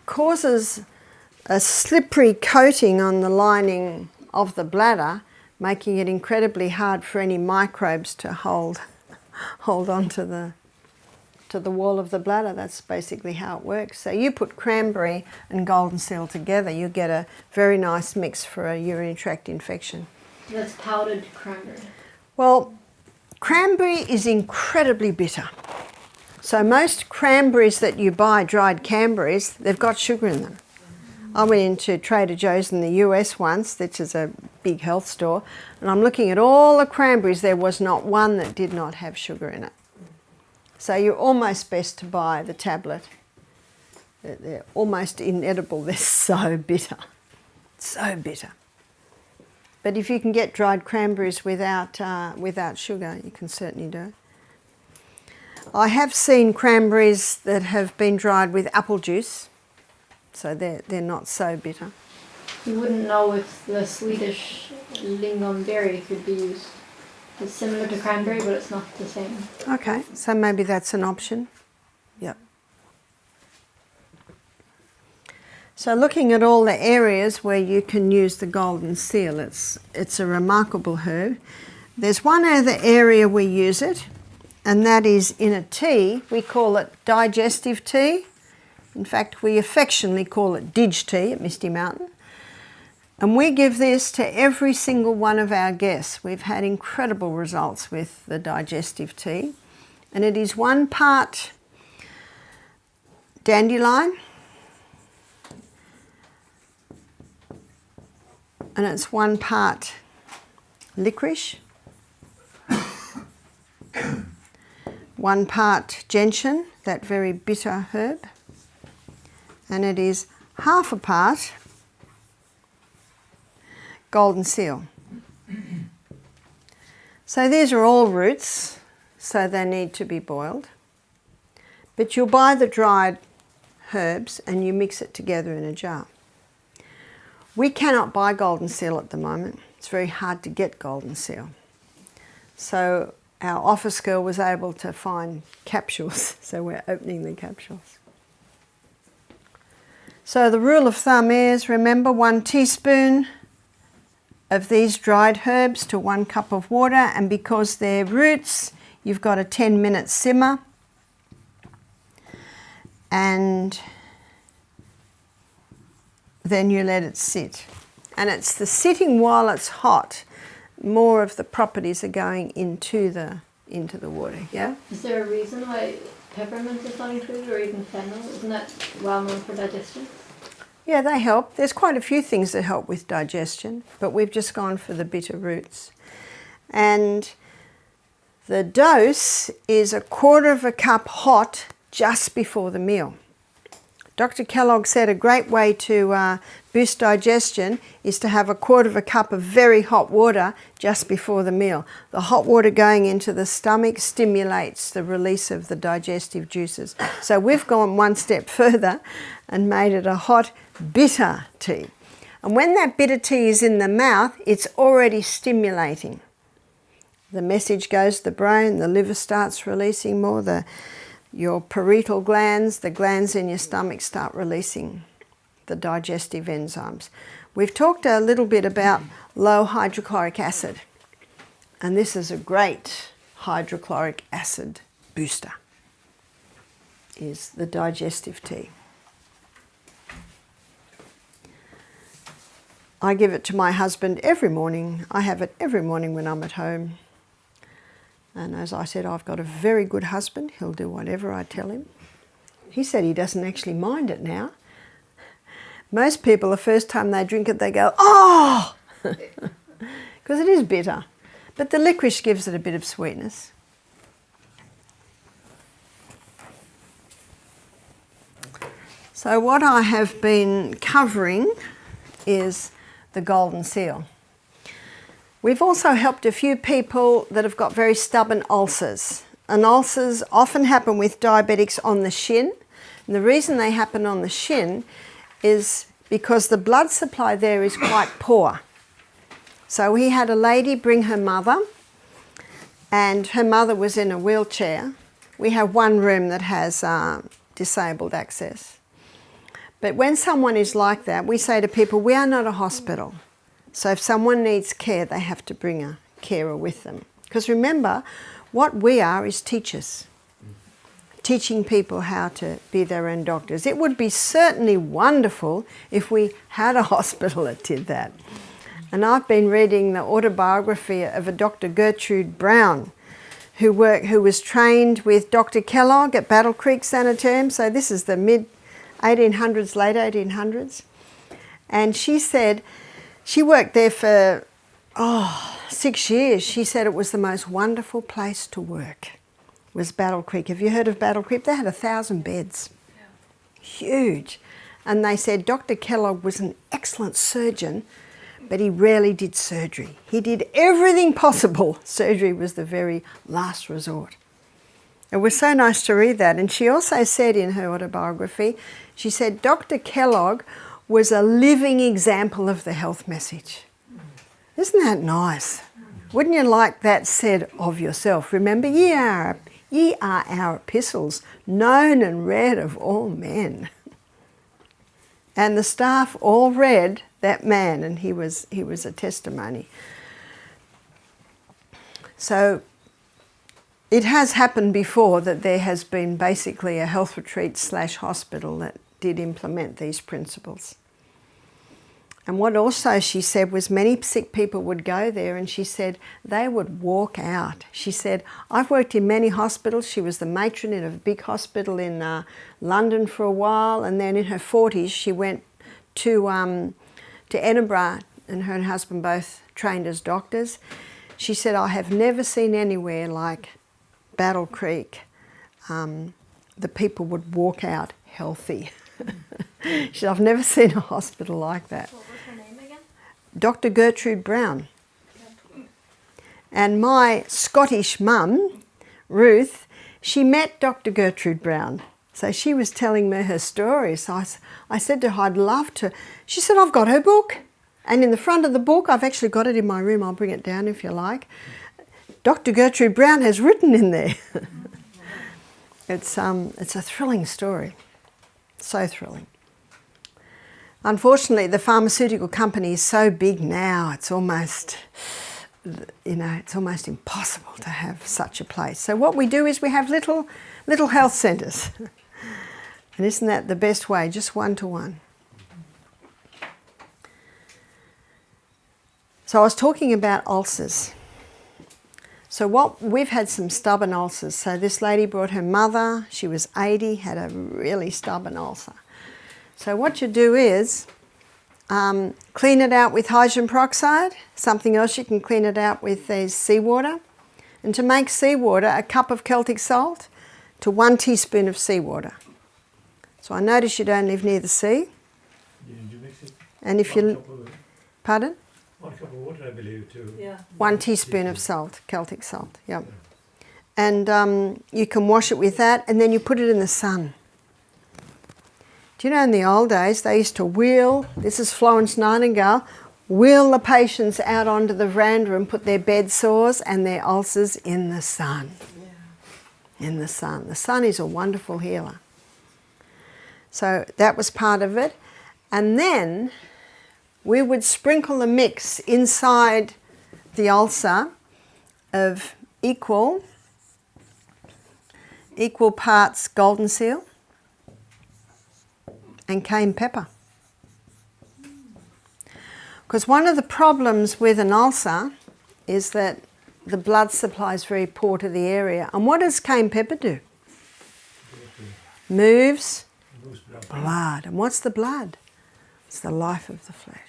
causes a slippery coating on the lining of the bladder, making it incredibly hard for any microbes to hold on to the wall of the bladder. That's basically how it works. So you put cranberry and golden seal together, you get a very nice mix for a urinary tract infection. That's powdered cranberry. Well, cranberry is incredibly bitter. So most cranberries that you buy, dried cranberries, they've got sugar in them. I went into Trader Joe's in the US once, which is a big health store, and I'm looking at all the cranberries. There was not one that did not have sugar in it. So you're almost best to buy the tablet. They're almost inedible. They're so bitter. So bitter. But if you can get dried cranberries without sugar, you can certainly do it. I have seen cranberries that have been dried with apple juice, so they're not so bitter. You wouldn't know if the Swedish lingonberry could be used. It's similar to cranberry, but it's not the same. Okay, so maybe that's an option. Yep. So looking at all the areas where you can use the golden seal, it's a remarkable herb. There's one other area we use it, and that is in a tea. We call it digestive tea. In fact, we affectionately call it Dig tea at Misty Mountain. And we give this to every single one of our guests. We've had incredible results with the digestive tea. And it is 1 part dandelion, and it's 1 part licorice, 1 part gentian, that very bitter herb, and it is half a part golden seal. So these are all roots, so they need to be boiled. But you'll buy the dried herbs and you mix it together in a jar. We cannot buy golden seal at the moment. It's very hard to get golden seal. So our office girl was able to find capsules, so we're opening the capsules. So the rule of thumb is, remember, 1 teaspoon of these dried herbs to 1 cup of water, and because they're roots, you've got a 10-minute simmer, and then you let it sit. And it's the sitting while it's hot, more of the properties are going into the water. Yeah? Is there a reason why peppermint is not included, or even fennel? Isn't that well known for digestion? Yeah, they help. There's quite a few things that help with digestion, but we've just gone for the bitter roots. And the dose is 1/4 cup hot just before the meal. Dr. Kellogg said a great way to boost digestion is to have 1/4 cup of very hot water just before the meal. The hot water going into the stomach stimulates the release of the digestive juices. So we've gone one step further and made it a hot, bitter tea. And when that bitter tea is in the mouth, it's already stimulating. The message goes to the brain, the liver starts releasing more, your parietal glands, the glands in your stomach start releasing the digestive enzymes. We've talked a little bit about low hydrochloric acid, and this is a great hydrochloric acid booster, is the digestive tea. I give it to my husband every morning. I have it every morning when I'm at home. And as I said, I've got a very good husband. He'll do whatever I tell him. He said he doesn't actually mind it now. Most people, the first time they drink it, they go, oh! Because it is bitter. But the licorice gives it a bit of sweetness. So what I have been covering is the golden seal. We've also helped a few people that have got very stubborn ulcers. And ulcers often happen with diabetics on the shin. And the reason they happen on the shin is because the blood supply there is quite poor. So we had a lady bring her mother, and her mother was in a wheelchair. We have one room that has disabled access. But when someone is like that, we say to people, we are not a hospital. So if someone needs care, they have to bring a carer with them. Because remember, what we are is teachers, teaching people how to be their own doctors. It would be certainly wonderful if we had a hospital that did that. And I've been reading the autobiography of a Dr. Gertrude Brown, who was trained with Dr. Kellogg at Battle Creek Sanitarium. So this is the mid-1800s, late 1800s. And she said, she worked there for, 6 years. She said it was the most wonderful place to work, was Battle Creek. Have you heard of Battle Creek? They had 1,000 beds. Yeah. Huge. And they said Dr. Kellogg was an excellent surgeon, but he rarely did surgery. He did everything possible. Surgery was the very last resort. It was so nice to read that. And she also said in her autobiography, she said Dr. Kellogg was a living example of the health message. Isn't that nice? Wouldn't you like that said of yourself? Remember, ye are our epistles, known and read of all men. And the staff all read that man, and he was a testimony. So it has happened before that there has been basically a health retreat / hospital that did implement these principles. And what also she said was many sick people would go there, and she said they would walk out. She said, I've worked in many hospitals. She was the matron in a big hospital in London for a while, and then in her 40s she went to Edinburgh, and her and husband both trained as doctors. She said, I have never seen anywhere like Battle Creek. The people would walk out healthy. She said, I've never seen a hospital like that. What was her name again? Dr. Gertrude Brown. And my Scottish mum, Ruth, she met Dr. Gertrude Brown. So she was telling me her story. So I said to her, I'd love to. She said, I've got her book. And in the front of the book, I've actually got it in my room. I'll bring it down if you like. Dr. Gertrude Brown has written in there. It's a thrilling story, so thrilling. Unfortunately, the pharmaceutical company is so big now, it's almost, it's almost impossible to have such a place. So what we do is we have little health centres. And isn't that the best way, just one-to-one? So I was talking about ulcers. So we've had some stubborn ulcers. So this lady brought her mother, she was 80, had a really stubborn ulcer. So what you do is clean it out with hydrogen peroxide. Something else you can clean it out with is seawater. And to make seawater, a cup of Celtic salt to 1 teaspoon of seawater. So I notice you don't live near the sea. Did you mix it? And if you... Pardon? 1 cup of water, I believe, too. Yeah. 1 teaspoon of salt, Celtic salt, yep. And you can wash it with that, and then you put it in the sun. Do you know in the old days they used to wheel, this is Florence Nightingale, wheel the patients out onto the veranda and put their bed sores and their ulcers in the sun. Yeah. In the sun. The sun is a wonderful healer. So that was part of it. And then we would sprinkle a mix inside the ulcer of equal parts golden seal and cayenne pepper. Because one of the problems with an ulcer is that the blood supply is very poor to the area. And what does cayenne pepper do? Moves blood. And what's the blood? It's the life of the flesh.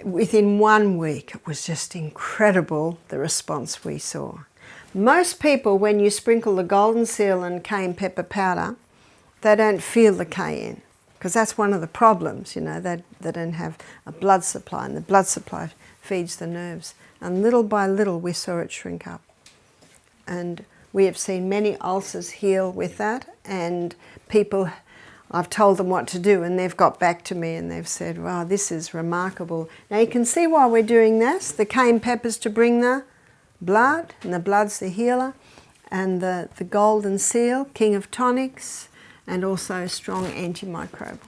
Within 1 week, it was just incredible the response we saw. Most people, when you sprinkle the golden seal and cayenne pepper powder, they don't feel the cayenne, because that's one of the problems, they don't have a blood supply, and the blood supply feeds the nerves. And little by little, we saw it shrink up. And we have seen many ulcers heal with that, and people, I've told them what to do, and they've got back to me and they've said, wow, this is remarkable. Now you can see why we're doing this. The cayenne pepper's to bring the blood, and the blood's the healer, and the golden seal, king of tonics, and also strong antimicrobial.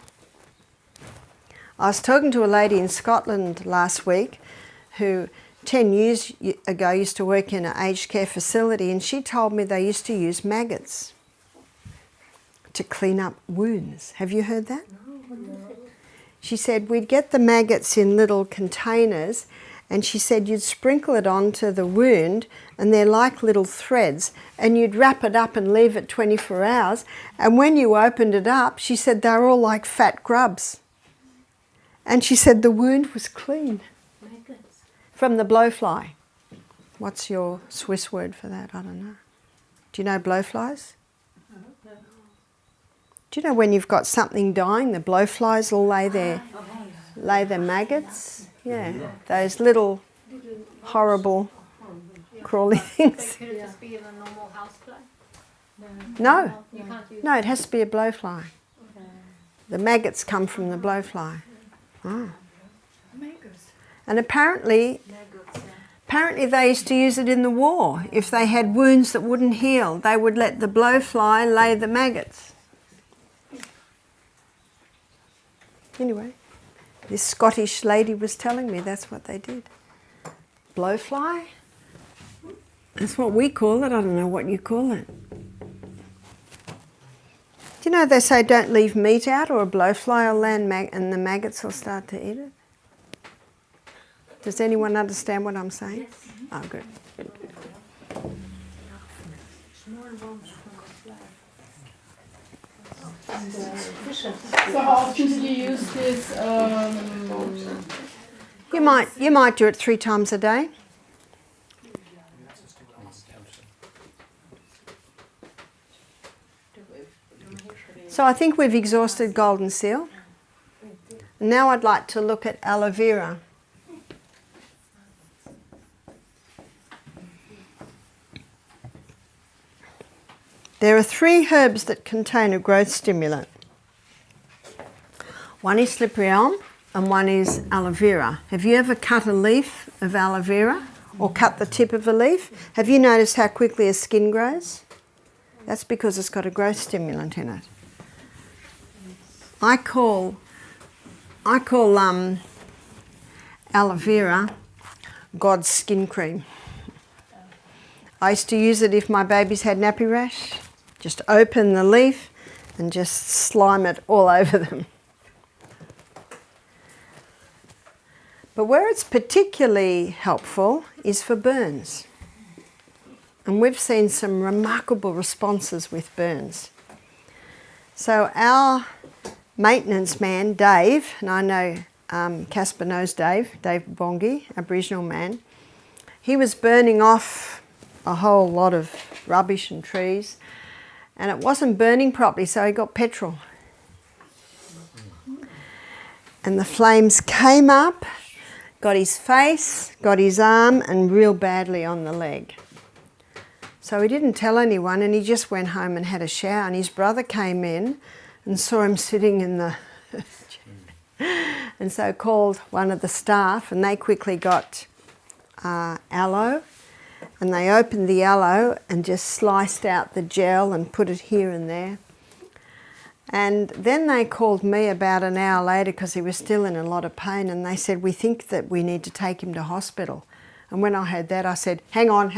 I was talking to a lady in Scotland last week who 10 years ago used to work in an aged care facility, and she told me they used to use maggots to clean up wounds. Have you heard that? No. She said we'd get the maggots in little containers, and she said you'd sprinkle it onto the wound, and they're like little threads, and you'd wrap it up and leave it 24 hours, and when you opened it up, she said they're all like fat grubs. And she said the wound was clean. Maggots. From the blowfly. What's your Swiss word for that? I don't know. Do you know blowflies? Do you know when you've got something dying, the blowflies will lay their maggots? Yeah, those little horrible crawly things. Could it just be in a normal housefly? No, You can't use no, it has to be a blowfly. The maggots come from the blowfly. Oh. And apparently they used to use it in the war. If they had wounds that wouldn't heal, they would let the blowfly lay the maggots. Anyway, this Scottish lady was telling me that's what they did. Blowfly? That's what we call it. I don't know what you call it. Do you know they say don't leave meat out, or a blowfly will land and the maggots will start to eat it? Does anyone understand what I'm saying? Yes. Oh, good. So how often did you use this? You might do it 3 times a day. So I think we've exhausted golden seal. Now I'd like to look at aloe vera. There are 3 herbs that contain a growth stimulant. One is slippery elm, and one is aloe vera. Have you ever cut a leaf of aloe vera or cut the tip of a leaf? Have you noticed how quickly a skin grows? That's because it's got a growth stimulant in it. I call aloe vera God's skin cream. I used to use it if my babies had nappy rash. Just open the leaf and just slime it all over them. But where it's particularly helpful is for burns. And we've seen some remarkable responses with burns. So our maintenance man, Dave, and I know Casper knows Dave Bongi, Aboriginal man, he was burning off a whole lot of rubbish and trees, and it wasn't burning properly, so he got petrol. And the flames came up, got his face, got his arm, and real badly on the leg. So he didn't tell anyone, and he just went home and had a shower, and his brother came in and saw him sitting in the and so called one of the staff, and they quickly got aloe, and they opened the aloe and just sliced out the gel and put it here and there. And then they called me about an hour later because he was still in a lot of pain, and they said, we think that we need to take him to hospital. And when I heard that, I said, hang on,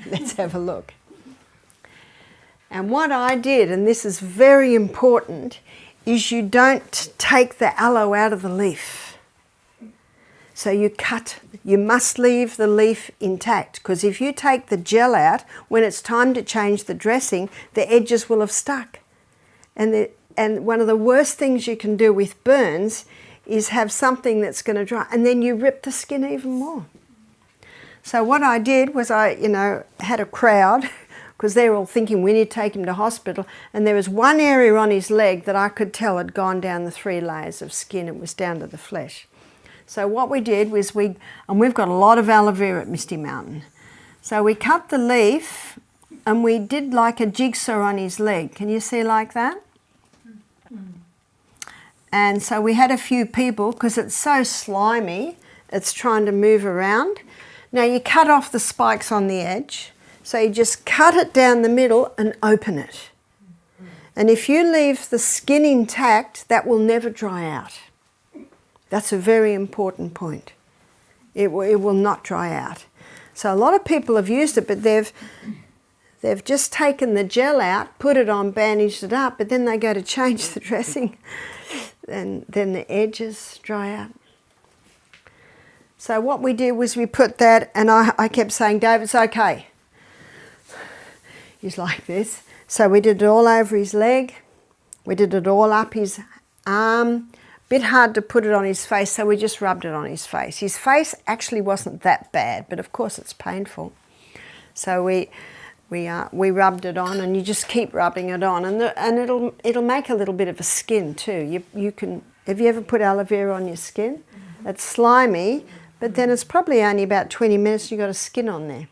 let's have a look. And what I did, and this is very important, is you don't take the aloe out of the leaf. So you must leave the leaf intact, because if you take the gel out, when it's time to change the dressing, the edges will have stuck. And one of the worst things you can do with burns is have something that's going to dry, and then you rip the skin even more. So what I did was I had a crowd, because they were all thinking we need to take him to hospital, and there was one area on his leg that I could tell had gone down the 3 layers of skin. It was down to the flesh. So what we did was we've got a lot of aloe vera at Misty Mountain. So we cut the leaf and we did like a jigsaw on his leg. Can you see like that? And so we had a few people, because it's so slimy, it's trying to move around. Now you cut off the spikes on the edge, so you just cut it down the middle and open it. And if you leave the skin intact, that will never dry out. That's a very important point. It will not dry out. So a lot of people have used it, but they've just taken the gel out, put it on, bandaged it up, but then they go to change the dressing, and then the edges dry out. So what we did was we put that, and I kept saying, Dave, it's okay. He's like this. So we did it all over his leg. We did it all up his arm. Bit hard to put it on his face, so we just rubbed it on his face. His face actually wasn't that bad, but of course it's painful. So we rubbed it on, and you just keep rubbing it on, and it'll make a little bit of a skin too. You can. Have you ever put aloe vera on your skin? Mm-hmm. It's slimy, but then it's probably only about 20 minutes. You got a skin on there,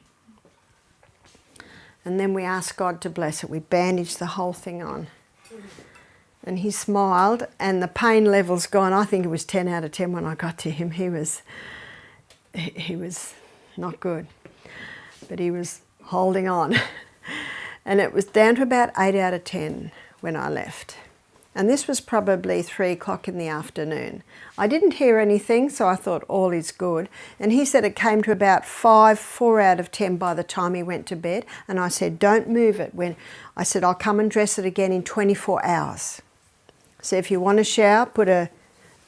and then we asked God to bless it. We bandaged the whole thing on, and he smiled, and the pain level's gone. I think it was 10 out of 10 when I got to him. He was not good, but he was holding on. And it was down to about 8 out of 10 when I left. And this was probably 3 o'clock in the afternoon. I didn't hear anything, so I thought all is good. And he said it came to about 4 out of 10 by the time he went to bed. And I said, don't move it. I said, I'll come and dress it again in 24 hours. So if you want a shower, put a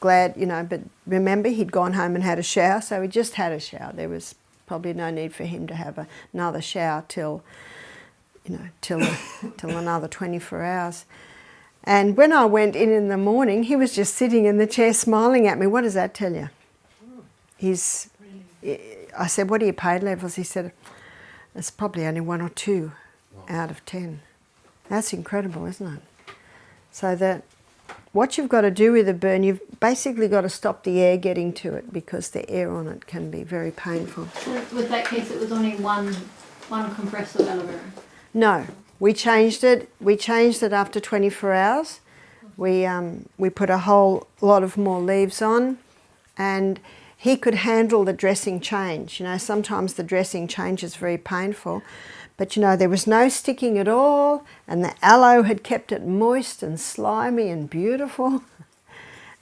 glad, but remember he'd gone home and had a shower, so he just had a shower. There was probably no need for him to have another shower till another 24 hours. And when I went in the morning, he was just sitting in the chair smiling at me. What does that tell you? I said, what are your pain levels? He said, it's probably only 1 or 2 out of 10. That's incredible, isn't it? So that what you've got to do with a burn, you've basically got to stop the air getting to it, because the air on it can be very painful. With that case, it was only one compress of aloe vera? No, we changed it. We changed it after 24 hours. We put a whole lot of more leaves on, and he could handle the dressing change. You know, sometimes the dressing change is very painful, but you know, there was no sticking at all, and the aloe had kept it moist and slimy and beautiful.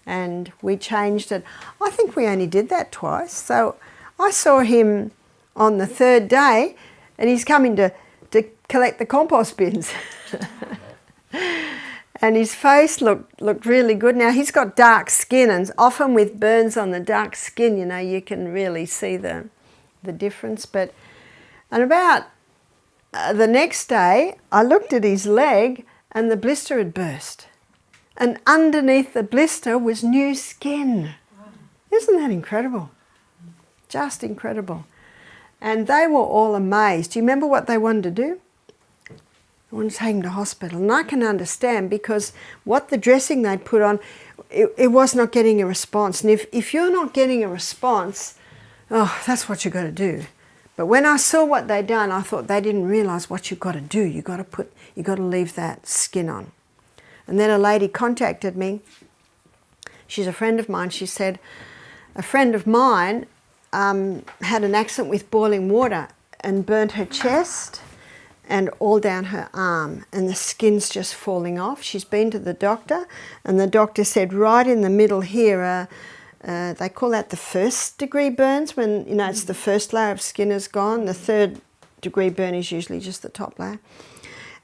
And we changed it. I think we only did that twice. So I saw him on the third day, and he's coming to collect the compost bins. And his face looked really good. Now, he's got dark skin, and often with burns on the dark skin, you know, you can really see the difference. And about the next day, I looked at his leg, and the blister had burst. And underneath the blister was new skin. Isn't that incredible? Just incredible. And they were all amazed. Do you remember what they wanted to do? They wanted to take him to hospital. And I can understand, because what the dressing they'd put on, it was not getting a response. And if you're not getting a response, oh, that's what you've got to do. But when I saw what they'd done, I thought they didn't realise what you've got to do. You've got to leave that skin on. And then a lady contacted me. She's a friend of mine. She said, a friend of mine had an accident with boiling water and burnt her chest and all down her arm, and the skin's just falling off. She's been to the doctor, and the doctor said right in the middle here, they call that the first degree burns, when, you know, it's the first layer of skin is gone. The third degree burn is usually just the top layer.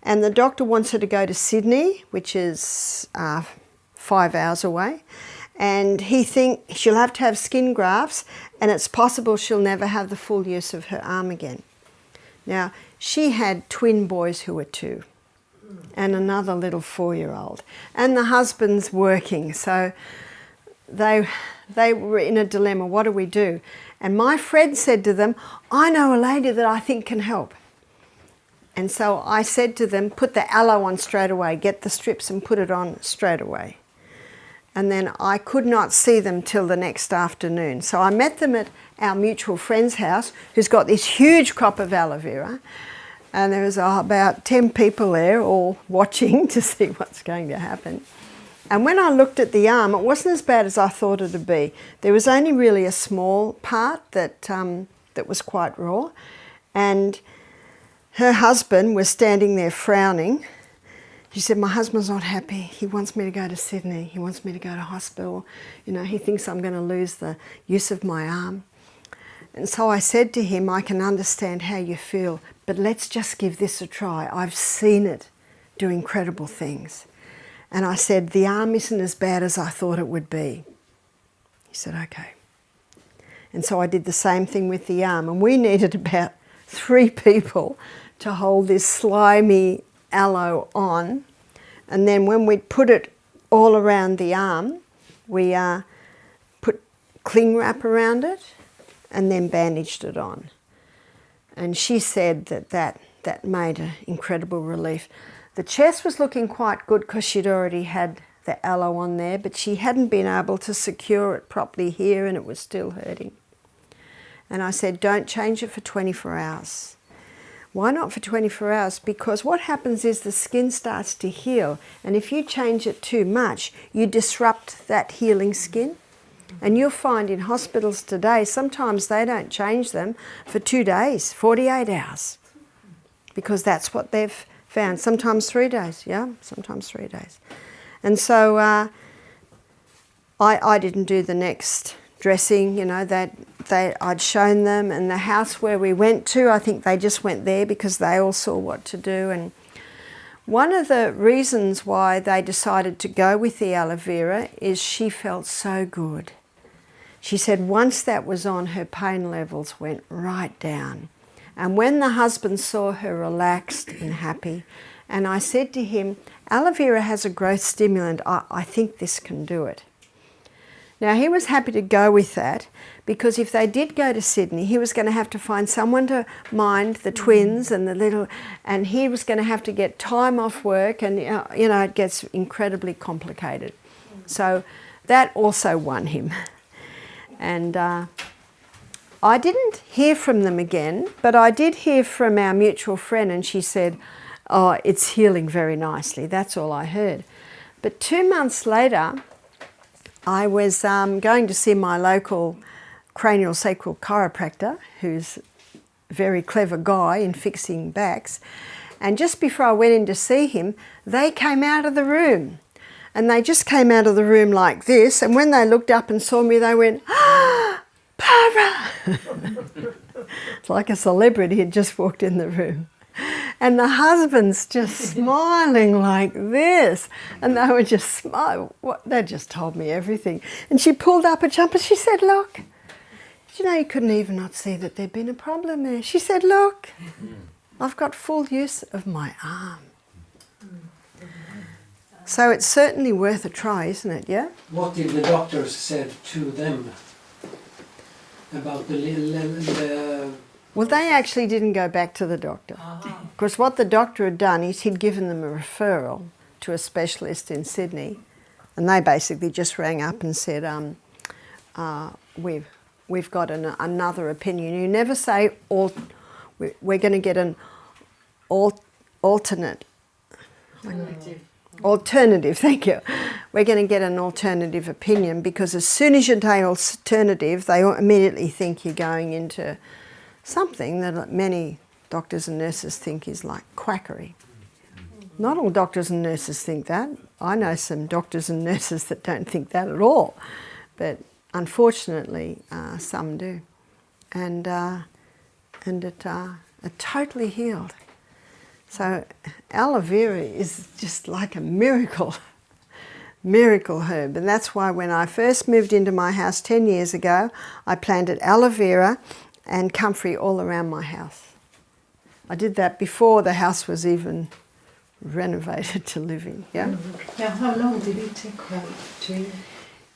And the doctor wants her to go to Sydney, which is 5 hours away. And he thinks she'll have to have skin grafts, and it's possible she'll never have the full use of her arm again. Now, she had twin boys who were 2, and another little 4-year-old. And the husband's working, so they were in a dilemma. What do we do? And my friend said to them, I know a lady that I think can help. And so I said to them, put the aloe on straight away, get the strips and put it on straight away. And then I could not see them till the next afternoon. So I met them at our mutual friend's house, who's got this huge crop of aloe vera. And there was about 10 people there all watching to see what's going to happen. And when I looked at the arm, it wasn't as bad as I thought it would be. There was only really a small part that, that was quite raw. And her husband was standing there frowning. She said, my husband's not happy. He wants me to go to Sydney. He wants me to go to hospital. You know, he thinks I'm going to lose the use of my arm. And so I said to him, I can understand how you feel, but let's just give this a try. I've seen it do incredible things. And I said, the arm isn't as bad as I thought it would be. He said, okay. And so I did the same thing with the arm. And we needed about 3 people to hold this slimy aloe on. And then when we'd put it all around the arm, we put cling wrap around it and then bandaged it on. And she said that made an incredible relief. The chest was looking quite good because she'd already had the aloe on there, but she hadn't been able to secure it properly here, and it was still hurting. And I said, don't change it for 24 hours. Why not for 24 hours? Because what happens is the skin starts to heal, and if you change it too much, you disrupt that healing skin. And you'll find in hospitals today, sometimes they don't change them for 2 days, 48 hours, because that's what they've found. Sometimes 3 days, yeah, sometimes 3 days. And so I didn't do the next dressing, you know, I'd shown them, and the house where we went to, I think they just went there because they all saw what to do. And one of the reasons why they decided to go with the aloe vera is she felt so good. She said once that was on, her pain levels went right down. And when the husband saw her relaxed and happy, and I said to him, aloe vera has a growth stimulant, I think this can do it. Now he was happy to go with that, because if they did go to Sydney, he was going to have to find someone to mind the twins and the little, and he was going to have to get time off work, and you know, it gets incredibly complicated. So that also won him. And I didn't hear from them again, but I did hear from our mutual friend, and she said, oh, it's healing very nicely. That's all I heard. But 2 months later, I was going to see my local cranial sacral chiropractor, who's a very clever guy in fixing backs, and just before I went in to see him, they came out of the room. And they just came out of the room like this, and when they looked up and saw me, they went, "Ah, Barbara!" It's like a celebrity had just walked in the room. And the husband's just smiling like this. And they were just smiling. They just told me everything. And she pulled up a jumper. She said, "Look, you know, you couldn't even not see that there'd been a problem there." She said, "Look, I've got full use of my arm." So it's certainly worth a try, isn't it, yeah? What did the doctors said to them about the Well, they actually didn't go back to the doctor. Because what the doctor had done is he'd given them a referral to a specialist in Sydney, and they basically just rang up and said, we've got another opinion. You never say, we're going to get an alternative, thank you. We're going to get an alternative opinion, because as soon as you say alternative, they immediately think you're going into something that many doctors and nurses think is like quackery. Not all doctors and nurses think that. I know some doctors and nurses that don't think that at all, but unfortunately some do. And it totally healed. So aloe vera is just like a miracle herb. And that's why when I first moved into my house 10 years ago, I planted aloe vera and comfrey all around my house. I did that before the house was even renovated to live in. Yeah? Yeah, how long did it take her to... Do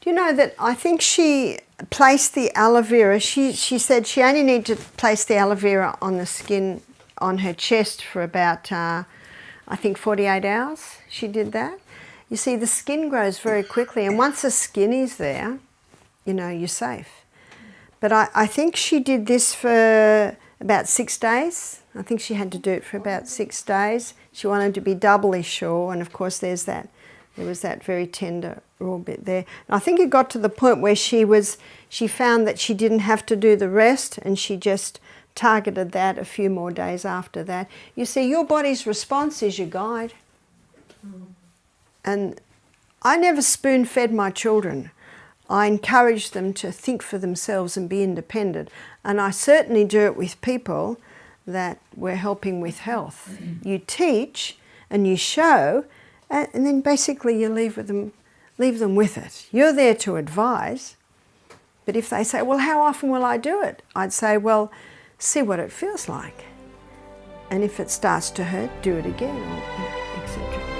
you know that I think she placed the aloe vera, she said she only needed to place the aloe vera on the skin on her chest for about, I think 48 hours she did that. You see, the skin grows very quickly, and once the skin is there, you know, you're safe. But I think she did this for about 6 days. I think she had to do it for about 6 days. She wanted to be doubly sure, and of course there was that very tender raw bit there. And I think it got to the point where she found that she didn't have to do the rest, and she just targeted that a few more days after that. You see, your body's response is your guide. And I never spoon-fed my children. I encourage them to think for themselves and be independent. And I certainly do it with people that we're helping with health. You teach and you show, and then basically you leave them with it. You're there to advise. But if they say, "Well, how often will I do it?" I'd say, "Well, see what it feels like. And if it starts to hurt, do it again," or etc.